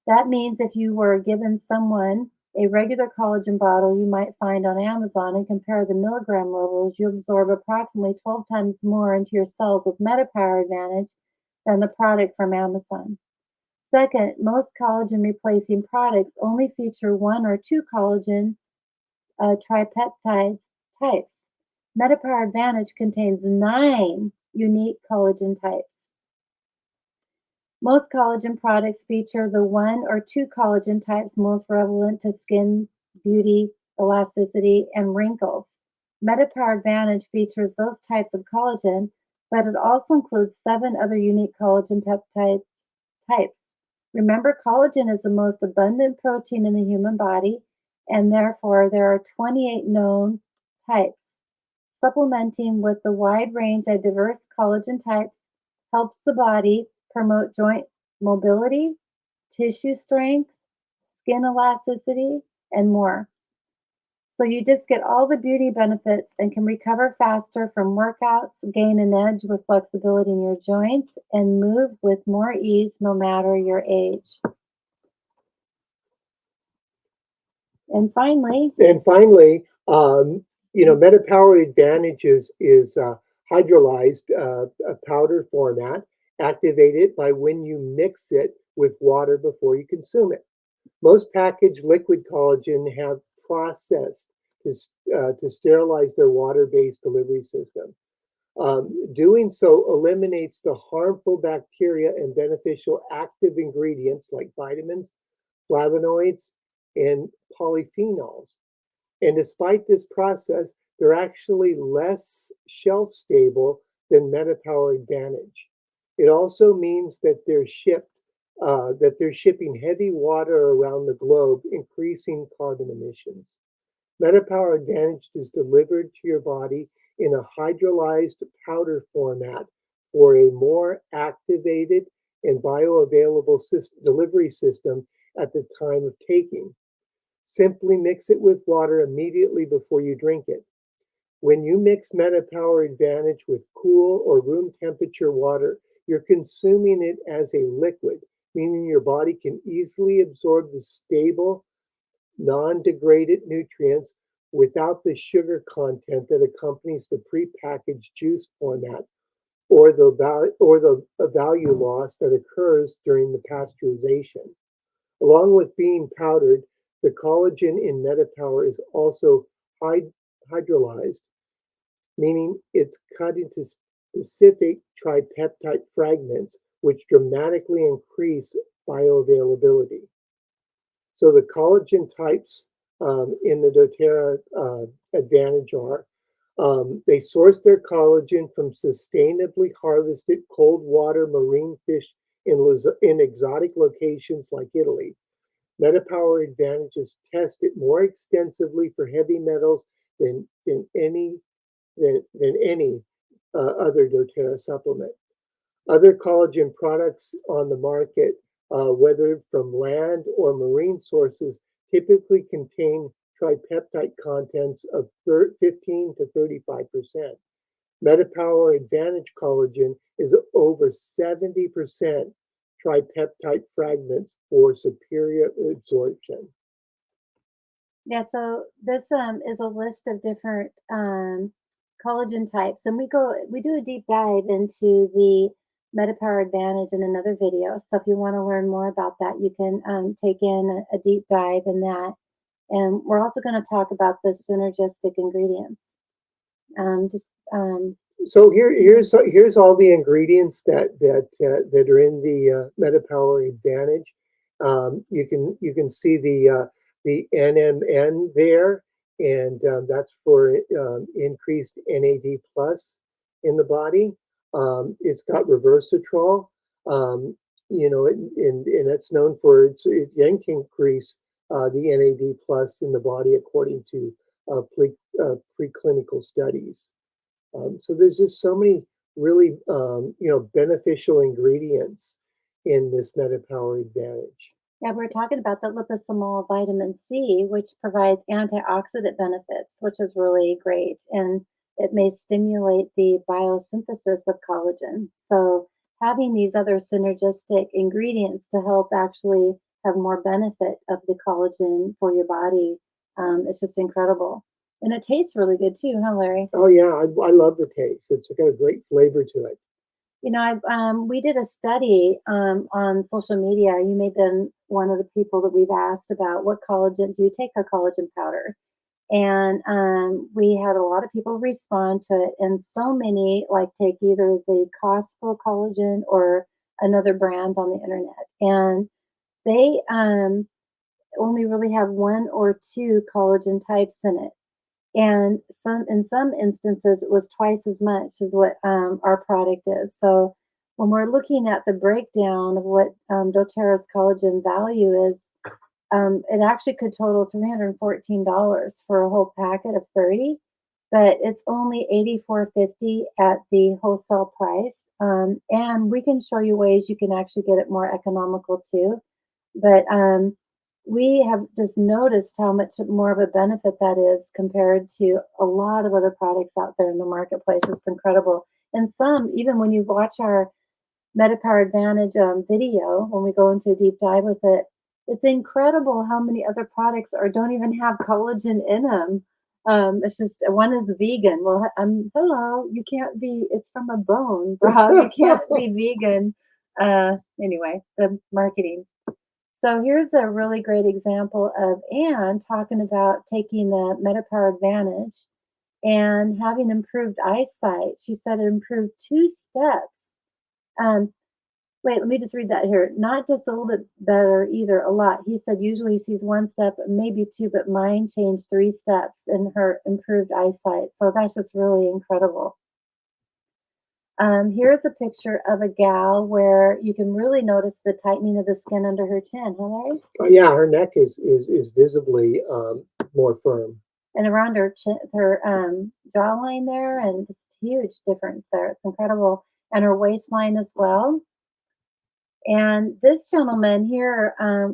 That means if you were given someone a regular collagen bottle you might find on Amazon and compare the milligram levels, you absorb approximately 12 times more into your cells with MetaPWR Advantage than the product from Amazon. Second, most collagen replacing products only feature 1 or 2 collagen tripeptides types. MetaPWR Advantage contains 9 unique collagen types. Most collagen products feature the 1 or 2 collagen types most relevant to skin, beauty, elasticity, and wrinkles. MetaPWR Advantage features those types of collagen, but it also includes 7 other unique collagen peptide types. Remember, collagen is the most abundant protein in the human body, and therefore there are 28 known types. Supplementing with the wide range of diverse collagen types helps the body promote joint mobility, tissue strength, skin elasticity, and more. So you just get all the beauty benefits and can recover faster from workouts, gain an edge with flexibility in your joints, and move with more ease no matter your age. And finally, MetaPWR Advantage is hydrolyzed a powder format activated by when you mix it with water before you consume it. Most packaged liquid collagen have processed to sterilize their water-based delivery system. Doing so eliminates the harmful bacteria and beneficial active ingredients like vitamins, flavonoids, and polyphenols. And despite this process, they're actually less shelf stable than MetaPWR Advantage. It also means that they're shipping heavy water around the globe, increasing carbon emissions. MetaPWR Advantage is delivered to your body in a hydrolyzed powder format for a more activated and bioavailable delivery system at the time of taking. Simply mix it with water immediately before you drink it. When you mix MetaPWR Advantage with cool or room temperature water, you're consuming it as a liquid, meaning your body can easily absorb the stable, non-degraded nutrients without the sugar content that accompanies the prepackaged juice format or the value loss that occurs during the pasteurization. Along with being powdered, the collagen in MetaPWR is also hydrolyzed, meaning it's cut into specific tripeptide fragments, which dramatically increase bioavailability. So the collagen types in the doTERRA Advantage are, they source their collagen from sustainably harvested cold water marine fish in exotic locations like Italy. MetaPWR Advantage is tested more extensively for heavy metals than any other doTERRA supplement. Other collagen products on the market, whether from land or marine sources, typically contain tripeptide contents of 15 to 35%. MetaPWR Advantage collagen is over 70% tripeptide fragments for superior absorption. Yeah, so this is a list of different collagen types, and we do a deep dive into the MetaPWR Advantage in another video. So if you want to learn more about that, you can take in a deep dive in that. And we're also going to talk about the synergistic ingredients. So here's all the ingredients that are in the MetaPWR Advantage. You can see the NMN there, and that's for increased NAD plus in the body. It's got resveratrol, and it's known for it can increase the NAD plus in the body according to preclinical studies. So there's just so many really beneficial ingredients in this MetaPWR Advantage. Yeah, we're talking about the liposomal vitamin C, which provides antioxidant benefits, which is really great. And it may stimulate the biosynthesis of collagen. So having these other synergistic ingredients to help actually have more benefit of the collagen for your body is just incredible. And it tastes really good too, huh, Larry? Oh yeah, I love the taste. It's got a great flavor to it. You know, we did a study on social media. You may have been one of the people that we've asked about what collagen do you take our collagen powder, and we had a lot of people respond to it, and so many like take either the Costco collagen or another brand on the internet, and they only really have one or two collagen types in it. And in some instances, it was twice as much as what our product is. So when we're looking at the breakdown of what doTERRA's collagen value is, it actually could total $314 for a whole packet of 30, but it's only $84.50 at the wholesale price. And we can show you ways you can actually get it more economical too. But we have just noticed how much more of a benefit that is compared to a lot of other products out there in the marketplace. It's incredible. And some, even when you watch our MetaPWR Advantage video, when we go into a deep dive with it, it's incredible how many other products don't even have collagen in them. It's just one is vegan. Well, hello, you can't be. It's from a bone, Rob. You can't be vegan. Anyway, the marketing. So here's a really great example of Anne talking about taking the MetaPWR Advantage and having improved eyesight. She said it improved 2 steps. Wait, let me just read that here. Not just a little bit better either, a lot. He said usually he sees 1 step, maybe 2, but mine changed 3 steps in her improved eyesight. So that's just really incredible. Here's a picture of a gal where you can really notice the tightening of the skin under her chin, huh, Larry? Oh yeah, her neck is visibly more firm. And around her chin, her jawline there, and just huge difference there. It's incredible. And her waistline as well. And this gentleman here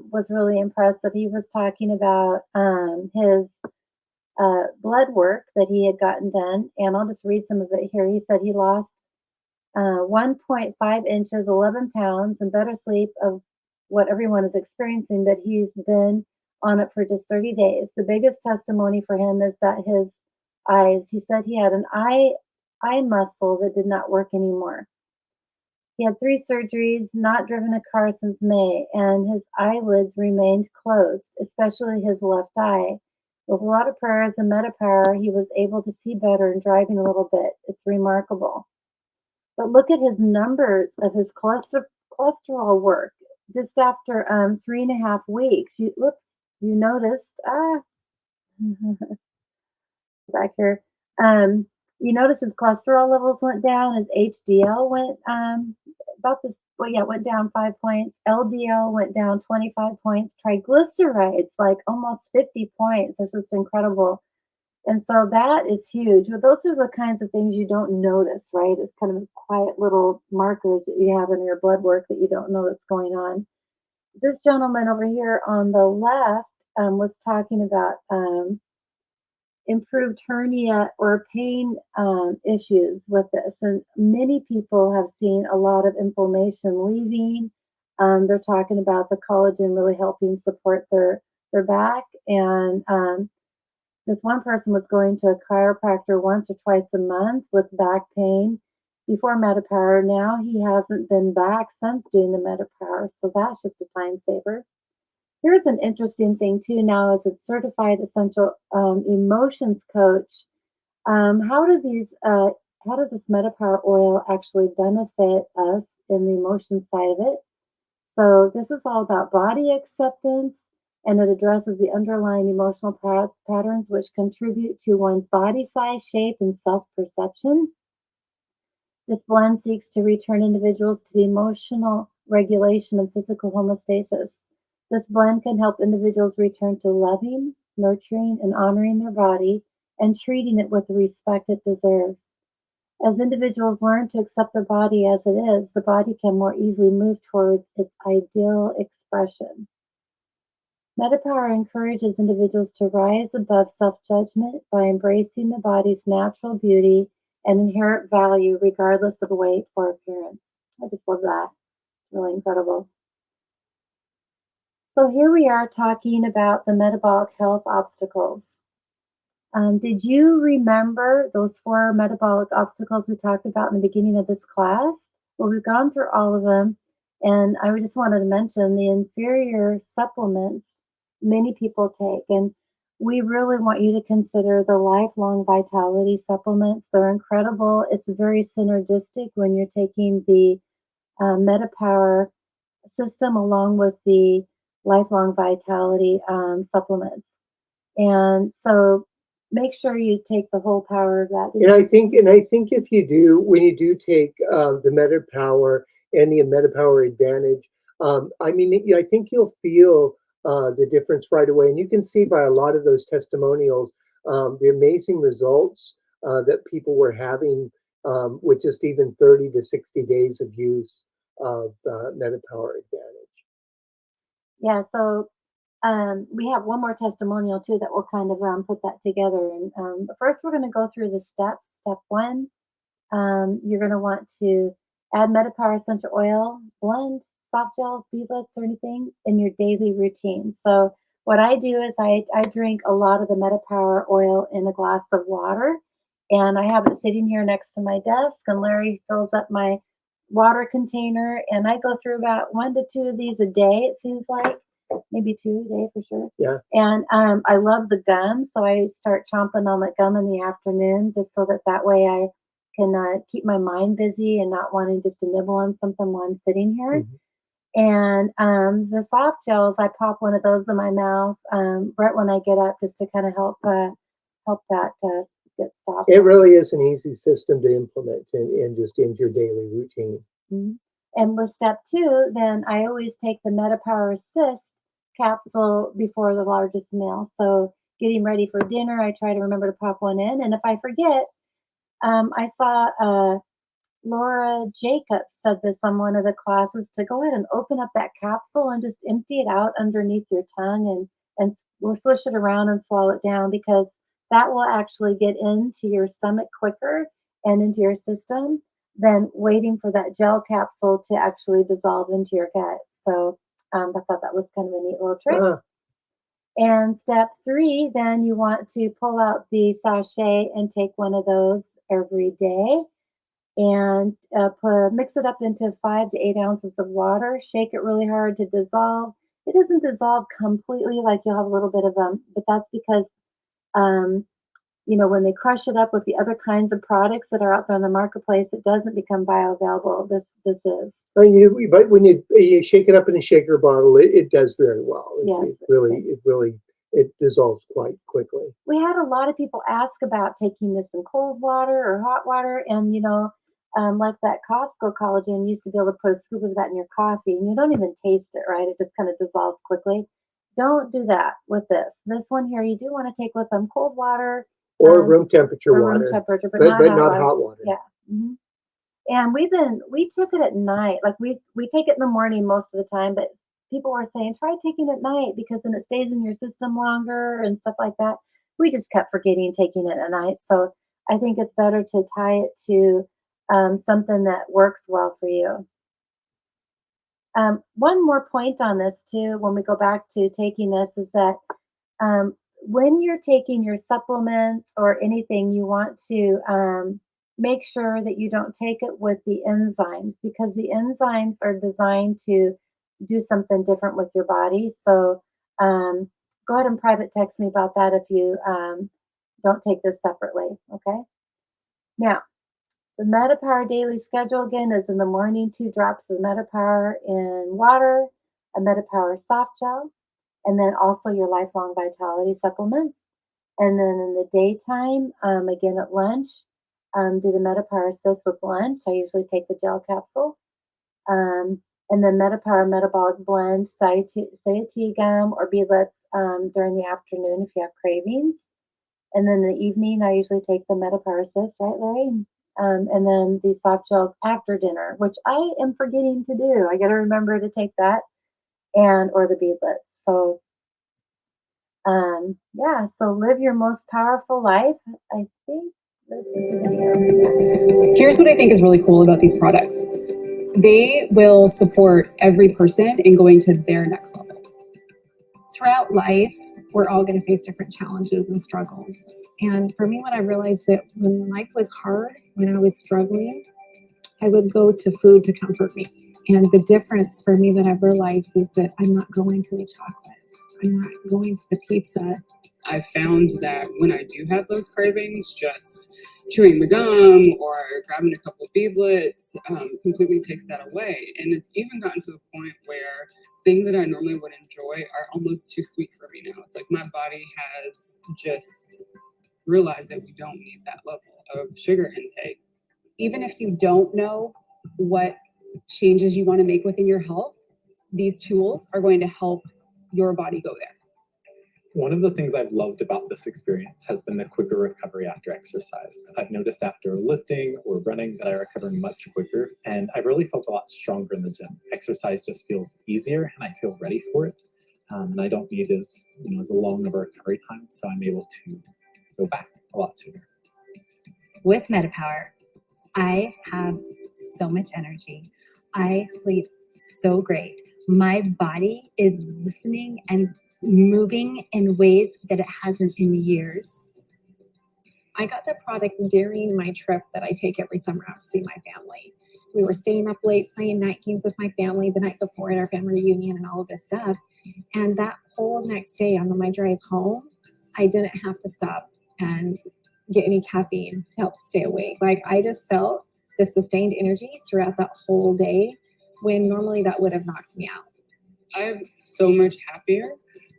was really impressive. He was talking about his blood work that he had gotten done. And I'll just read some of it here. He said he lost 1.5 inches, 11 pounds, and better sleep of what everyone is experiencing, but he's been on it for just 30 days. The biggest testimony for him is that his eyes, he said he had an eye muscle that did not work anymore. He had 3 surgeries, not driven a car since May, and his eyelids remained closed, especially his left eye. With a lot of prayers and MetaPWR, he was able to see better and driving a little bit. It's remarkable. But look at his numbers of his cholesterol work. Just after 3.5 weeks, you noticed, back here, you notice his cholesterol levels went down, his HDL went went down 5 points, LDL went down 25 points, triglycerides like almost 50 points. It's just incredible. And so that is huge. But those are the kinds of things you don't notice, right? It's kind of quiet little markers that you have in your blood work that you don't know that's going on. This gentleman over here on the left was talking about improved hernia or pain issues with this. And many people have seen a lot of inflammation leaving. They're talking about the collagen really helping support their back. And this one person was going to a chiropractor once or twice a month with back pain before MetaPWR. Now he hasn't been back since doing the MetaPWR. So that's just a time saver. Here's an interesting thing too now as a certified essential emotions coach. How does this MetaPWR oil actually benefit us in the emotion side of it? So this is all about body acceptance, and it addresses the underlying emotional patterns which contribute to one's body size, shape, and self-perception. This blend seeks to return individuals to the emotional regulation and physical homeostasis. This blend can help individuals return to loving, nurturing, and honoring their body and treating it with the respect it deserves. As individuals learn to accept their body as it is, the body can more easily move towards its ideal expression. MetaPWR encourages individuals to rise above self-judgment by embracing the body's natural beauty and inherent value regardless of weight or appearance. I just love that. Really incredible. So here we are talking about the metabolic health obstacles. Did you remember those 4 metabolic obstacles we talked about in the beginning of this class? Well, we've gone through all of them, and I just wanted to mention the inferior supplements many people take, and we really want you to consider the lifelong vitality supplements. They're incredible. It's very synergistic when you're taking the MetaPWR system along with the lifelong vitality supplements. And so make sure you take the whole power of that. And I think if you do, when you do take the MetaPWR and the MetaPWR Advantage, I think you'll feel the difference right away. And you can see by a lot of those testimonials the amazing results that people were having with just even 30 to 60 days of use of MetaPWR Advantage. Yeah, so we have one more testimonial too that will kind of put that together. And first, we're going to go through the steps. Step 1, you're going to want to add MetaPWR essential oil, blend, Softgels, Beadlets, or anything in your daily routine. So what I do is I drink a lot of the MetaPWR oil in a glass of water, and I have it sitting here next to my desk, and Larry fills up my water container, and I go through about 1 to 2 of these a day, it seems like. Maybe 2 a day for sure. Yeah. And I love the gum, so I start chomping on the gum in the afternoon just so that way I can keep my mind busy and not wanting just to nibble on something while I'm sitting here. Mm-hmm. And the soft gels, I pop one of those in my mouth right when I get up just to kind of help that get stopped. It really is an easy system to implement and just into your daily routine. Mm-hmm. And with step 2, then I always take the MetaPWR Assist capsule before the largest meal. So getting ready for dinner, I try to remember to pop one in. And if I forget, I saw Laura Jacobs said this on one of the classes, to go ahead and open up that capsule and just empty it out underneath your tongue, and we'll swish it around and swallow it down, because that will actually get into your stomach quicker and into your system than waiting for that gel capsule to actually dissolve into your gut. So I thought that was kind of a neat little trick. Uh, And step 3, then you want to pull out the sachet and take one of those every day, and mix it up into 5 to 8 ounces of water. Shake it really hard to dissolve. It doesn't dissolve completely, like you'll have a little bit of but that's because when they crush it up with the other kinds of products that are out there in the marketplace, it doesn't become bioavailable. This is. but when you shake it up in a shaker bottle, it does very well. It dissolves quite quickly. We had a lot of people ask about taking this in cold water or hot water, and like that Costco collagen, used to be able to put a scoop of that in your coffee, and you don't even taste it, right? It just kind of dissolves quickly. Don't do that with this. This one here, you do want to take with them cold water or room temperature or water, room temperature, but not hot water. Yeah. Mm-hmm. And we took it at night. Like we take it in the morning most of the time, but people were saying try taking it at night, because then it stays in your system longer and stuff like that. We just kept forgetting taking it at night. So I think it's better to tie it to something that works well for you. One more point on this too, when we go back to taking this, is that when you're taking your supplements or anything, you want to make sure that you don't take it with the enzymes, because the enzymes are designed to do something different with your body. So go ahead and private text me about that if you don't take this separately. Okay. Now, the MetaPWR daily schedule again is in the morning, 2 drops of MetaPWR in water, a MetaPWR soft gel, and then also your lifelong vitality supplements. And then in the daytime, again at lunch, do the MetaPWR Assist with lunch. I usually take the gel capsule. And then MetaPWR Metabolic Blend, Satiety gum, or Beadlets during the afternoon if you have cravings. And then in the evening, I usually take the MetaPWR Assist, right, Larry? And then the soft gels after dinner, which I am forgetting to do. I got to remember to take that, or the Beadlets. So, so live your most powerful life. I think this is the video. Here's what I think is really cool about these products. They will support every person in going to their next level. Throughout life, we're all going to face different challenges and struggles. And for me, when I realized that when life was hard, when I was struggling, I would go to food to comfort me. And the difference for me that I've realized is that I'm not going to the chocolates. I'm not going to the pizza. I found that when I do have those cravings, just chewing the gum or grabbing a couple of beadlets completely takes that away. And it's even gotten to the point where things that I normally would enjoy are almost too sweet for me now. It's like my body has just realized that we don't need that level of sugar intake. Even if you don't know what changes you want to make within your health, these tools are going to help your body go there. One of the things I've loved about this experience has been the quicker recovery after exercise. I've noticed after lifting or running that I recover much quicker, and I've really felt a lot stronger in the gym. Exercise just feels easier, and I feel ready for it. And I don't need as long of a recovery time, so I'm able to go back a lot sooner. With MetaPWR, I have so much energy. I sleep so great. My body is listening and moving in ways that it hasn't in years. I got the products during my trip that I take every summer out to see my family. We were staying up late playing night games with my family the night before at our family reunion and all of this stuff. And that whole next day on my drive home, I didn't have to stop and get any caffeine to help stay awake. Like, I just felt the sustained energy throughout that whole day when normally that would have knocked me out. I'm so much happier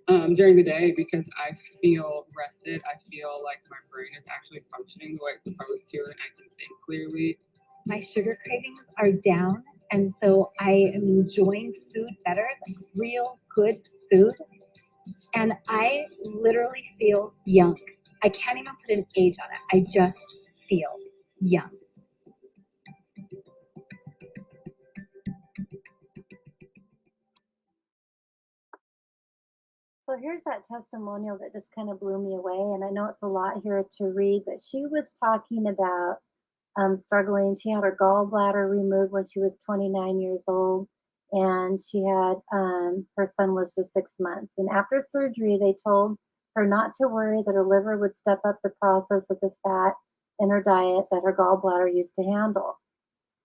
during the day because I feel rested. I feel like my brain is actually functioning the way it's supposed to, and I can think clearly. My sugar cravings are down, and so I am enjoying food better, like real good food. And I literally feel young. I can't even put an age on it. I just feel young. Well, here's that testimonial that just kind of blew me away. And I know it's a lot here to read, but she was talking about struggling. She had her gallbladder removed when she was 29 years old, and she had her son was just 6 months. And after surgery, they told her not to worry that her liver would step up the process of the fat in her diet that her gallbladder used to handle.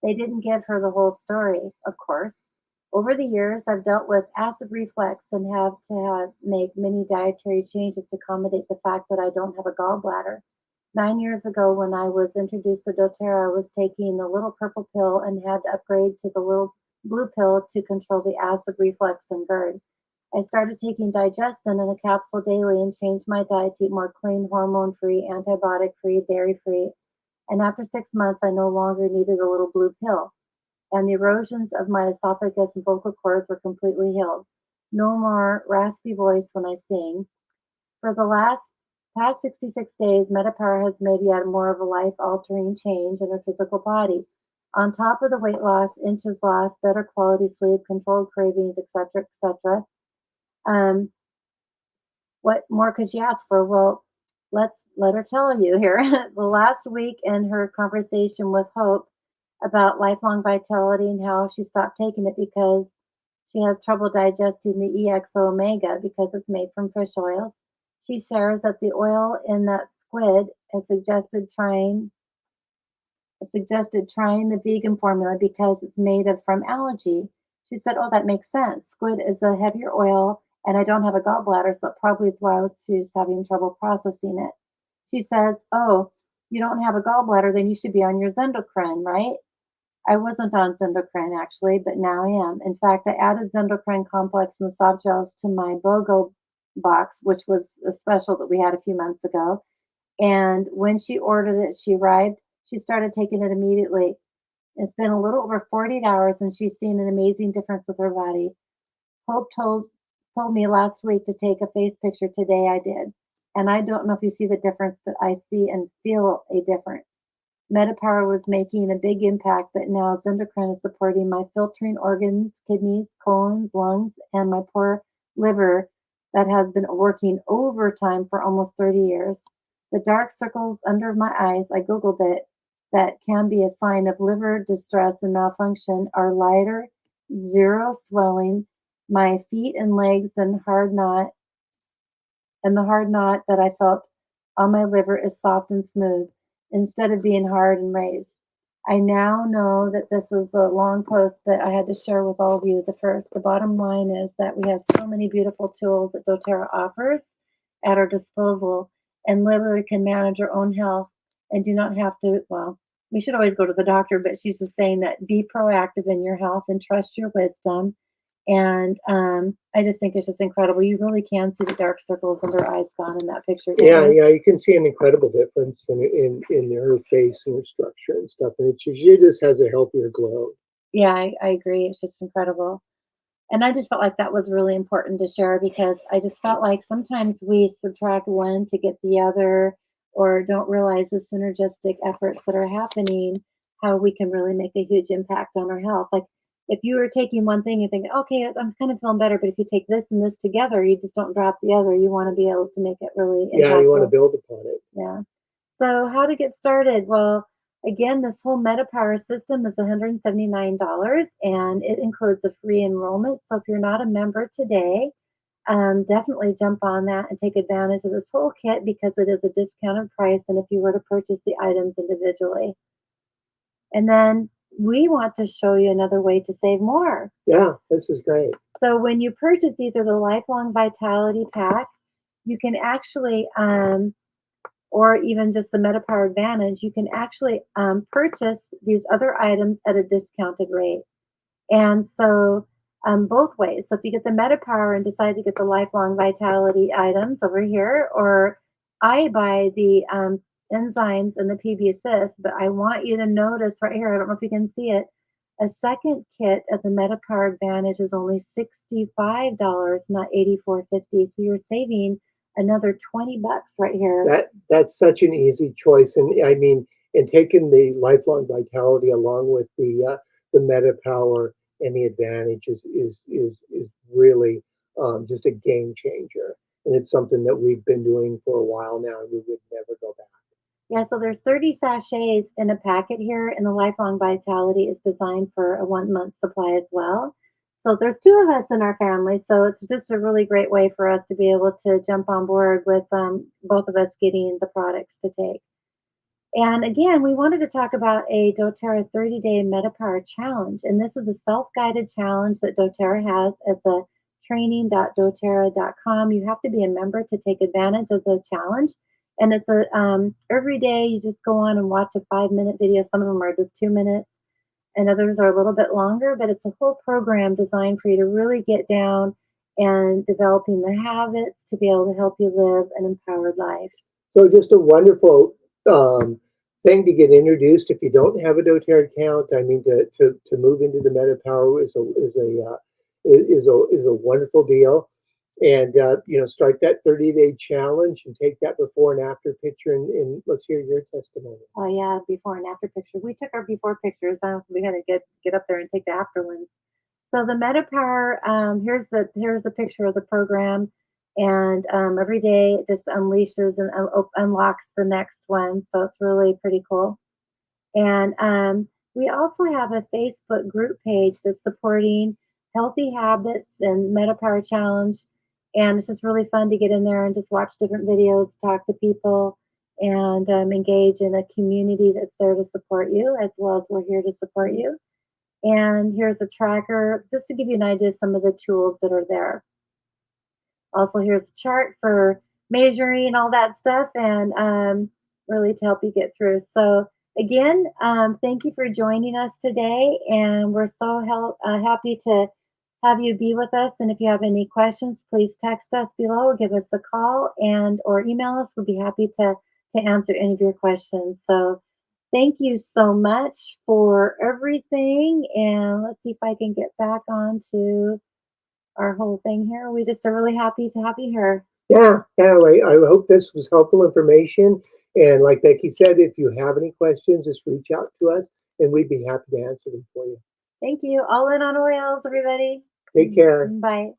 They didn't give her the whole story, of course. Over the years, I've dealt with acid reflux and make many dietary changes to accommodate the fact that I don't have a gallbladder. 9 years ago, when I was introduced to doTERRA, I was taking the little purple pill and had to upgrade to the little blue pill to control the acid reflux and GERD. I started taking digestin in a capsule daily and changed my diet to eat more clean, hormone-free, antibiotic-free, dairy-free. And after 6 months, I no longer needed a little blue pill. And the erosions of my esophagus and vocal cords were completely healed. No more raspy voice when I sing. For the past 66 days, MetaPWR has made yet more of a life-altering change in her physical body. On top of the weight loss, inches lost, better quality sleep, controlled cravings, etc., etc. What more could she ask for? Well, let her tell you here. The last week in her conversation with Hope about lifelong vitality and how she stopped taking it because she has trouble digesting the EXO omega because it's made from fish oils. She shares that the oil in that squid has suggested trying the vegan formula because it's made from algae. She said, "Oh, that makes sense. Squid is a heavier oil, and I don't have a gallbladder, so it probably is why she's having trouble processing it." She says, "Oh, you don't have a gallbladder, then you should be on your Zendocrine, right?" I wasn't on Zendocrine actually, but now I am. In fact, I added Zendocrine complex and the Softgels to my BOGO box, which was a special that we had a few months ago. And when she ordered it, she arrived. She started taking it immediately. It's been a little over 48 hours, and she's seen an amazing difference with her body. Hope told me last week to take a face picture. Today I did. And I don't know if you see the difference, but I see and feel a difference. MetaPWR was making a big impact, but now Zendocrine is supporting my filtering organs, kidneys, colons, lungs, and my poor liver that has been working overtime for almost 30 years. The dark circles under my eyes, I Googled it, that can be a sign of liver distress and malfunction are lighter, zero swelling. My feet and legs and the hard knot that I felt on my liver is soft and smooth instead of being hard and raised. I now know that this is a long post that I had to share with all of you. The bottom line is that we have so many beautiful tools that doTERRA offers at our disposal and literally can manage our own health and do not have to, well, we should always go to the doctor, but she's just saying that be proactive in your health and trust your wisdom. And I just think it's just incredible. You really can see the dark circles under her eyes gone in that picture. Yeah, you can see an incredible difference in her face and her structure and stuff. And she just has a healthier glow. Yeah, I agree. It's just incredible. And I just felt like that was really important to share because I just felt like sometimes we subtract one to get the other or don't realize the synergistic efforts that are happening, how we can really make a huge impact on our health. Like if you were taking one thing and thinking, okay, I'm kind of feeling better, but if you take this and this together, you just don't drop the other. You want to be able to make it really impactful. Yeah, you want to build upon it. Yeah. So how to get started? Well, again, this whole MetaPWR system is $179 and it includes a free enrollment. So if you're not a member today, definitely jump on that and take advantage of this whole kit because it is a discounted price than if you were to purchase the items individually. And then we want to show you another way to save more. Yeah, this is great. So when you purchase either the Lifelong Vitality Pack, you can actually or even just the MetaPWR Advantage, you can actually purchase these other items at a discounted rate. And so both ways. So if you get the MetaPWR and decide to get the Lifelong Vitality items over here, or I buy the enzymes and the PB Assist, but I want you to notice right here, I don't know if you can see it, a second kit of the MetaPWR Advantage is only $65, not $84.50. So you're saving another $20 right here. That's such an easy choice, and I mean, and taking the Lifelong Vitality along with the MetaPWR and the Advantage is really just a game changer. And it's something that we've been doing for a while now, and we would never go back. Yeah, so there's 30 sachets in a packet here, and the Lifelong Vitality is designed for a 1 month supply as well. So there's 2 of us in our family, so it's just a really great way for us to be able to jump on board with both of us getting the products to take. And again, we wanted to talk about a doTERRA 30-day MetaPWR challenge. And this is a self-guided challenge that doTERRA has as a training.doterra.com. You have to be a member to take advantage of the challenge. And it's a every day you just go on and watch a 5-minute video. Some of them are just 2 minutes, and others are a little bit longer, but it's a whole program designed for you to really get down and developing the habits to be able to help you live an empowered life. So just a wonderful thing to get introduced. If you don't have a doTERRA account, I mean, to move into the MetaPWR is a wonderful deal. And start that 30-day challenge and take that before and after picture. And let's hear your testimony. Oh yeah, before and after pictures. We took our before pictures. We got to get up there and take the after ones. So the MetaPWR, here's the picture of the program. And every day it just unleashes and unlocks the next one. So it's really pretty cool. And we also have a Facebook group page that's supporting healthy habits and MetaPWR challenge. And it's just really fun to get in there and just watch different videos, talk to people, and engage in a community that's there to support you, as well as we're here to support you. And here's a tracker, just to give you an idea of some of the tools that are there. Also, here's a chart for measuring and all that stuff, and really to help you get through. So again, thank you for joining us today, and we're so happy to have you be with us. And if you have any questions, please text us below or give us a call or email us. We'll be happy to answer any of your questions. So thank you so much for everything. And let's see if I can get back onto our whole thing here. We just are really happy to have you here. Yeah. I hope this was helpful information. And like Becky said, if you have any questions, just reach out to us and we'd be happy to answer them for you. Thank you. All in on oils, everybody. Take care. Bye.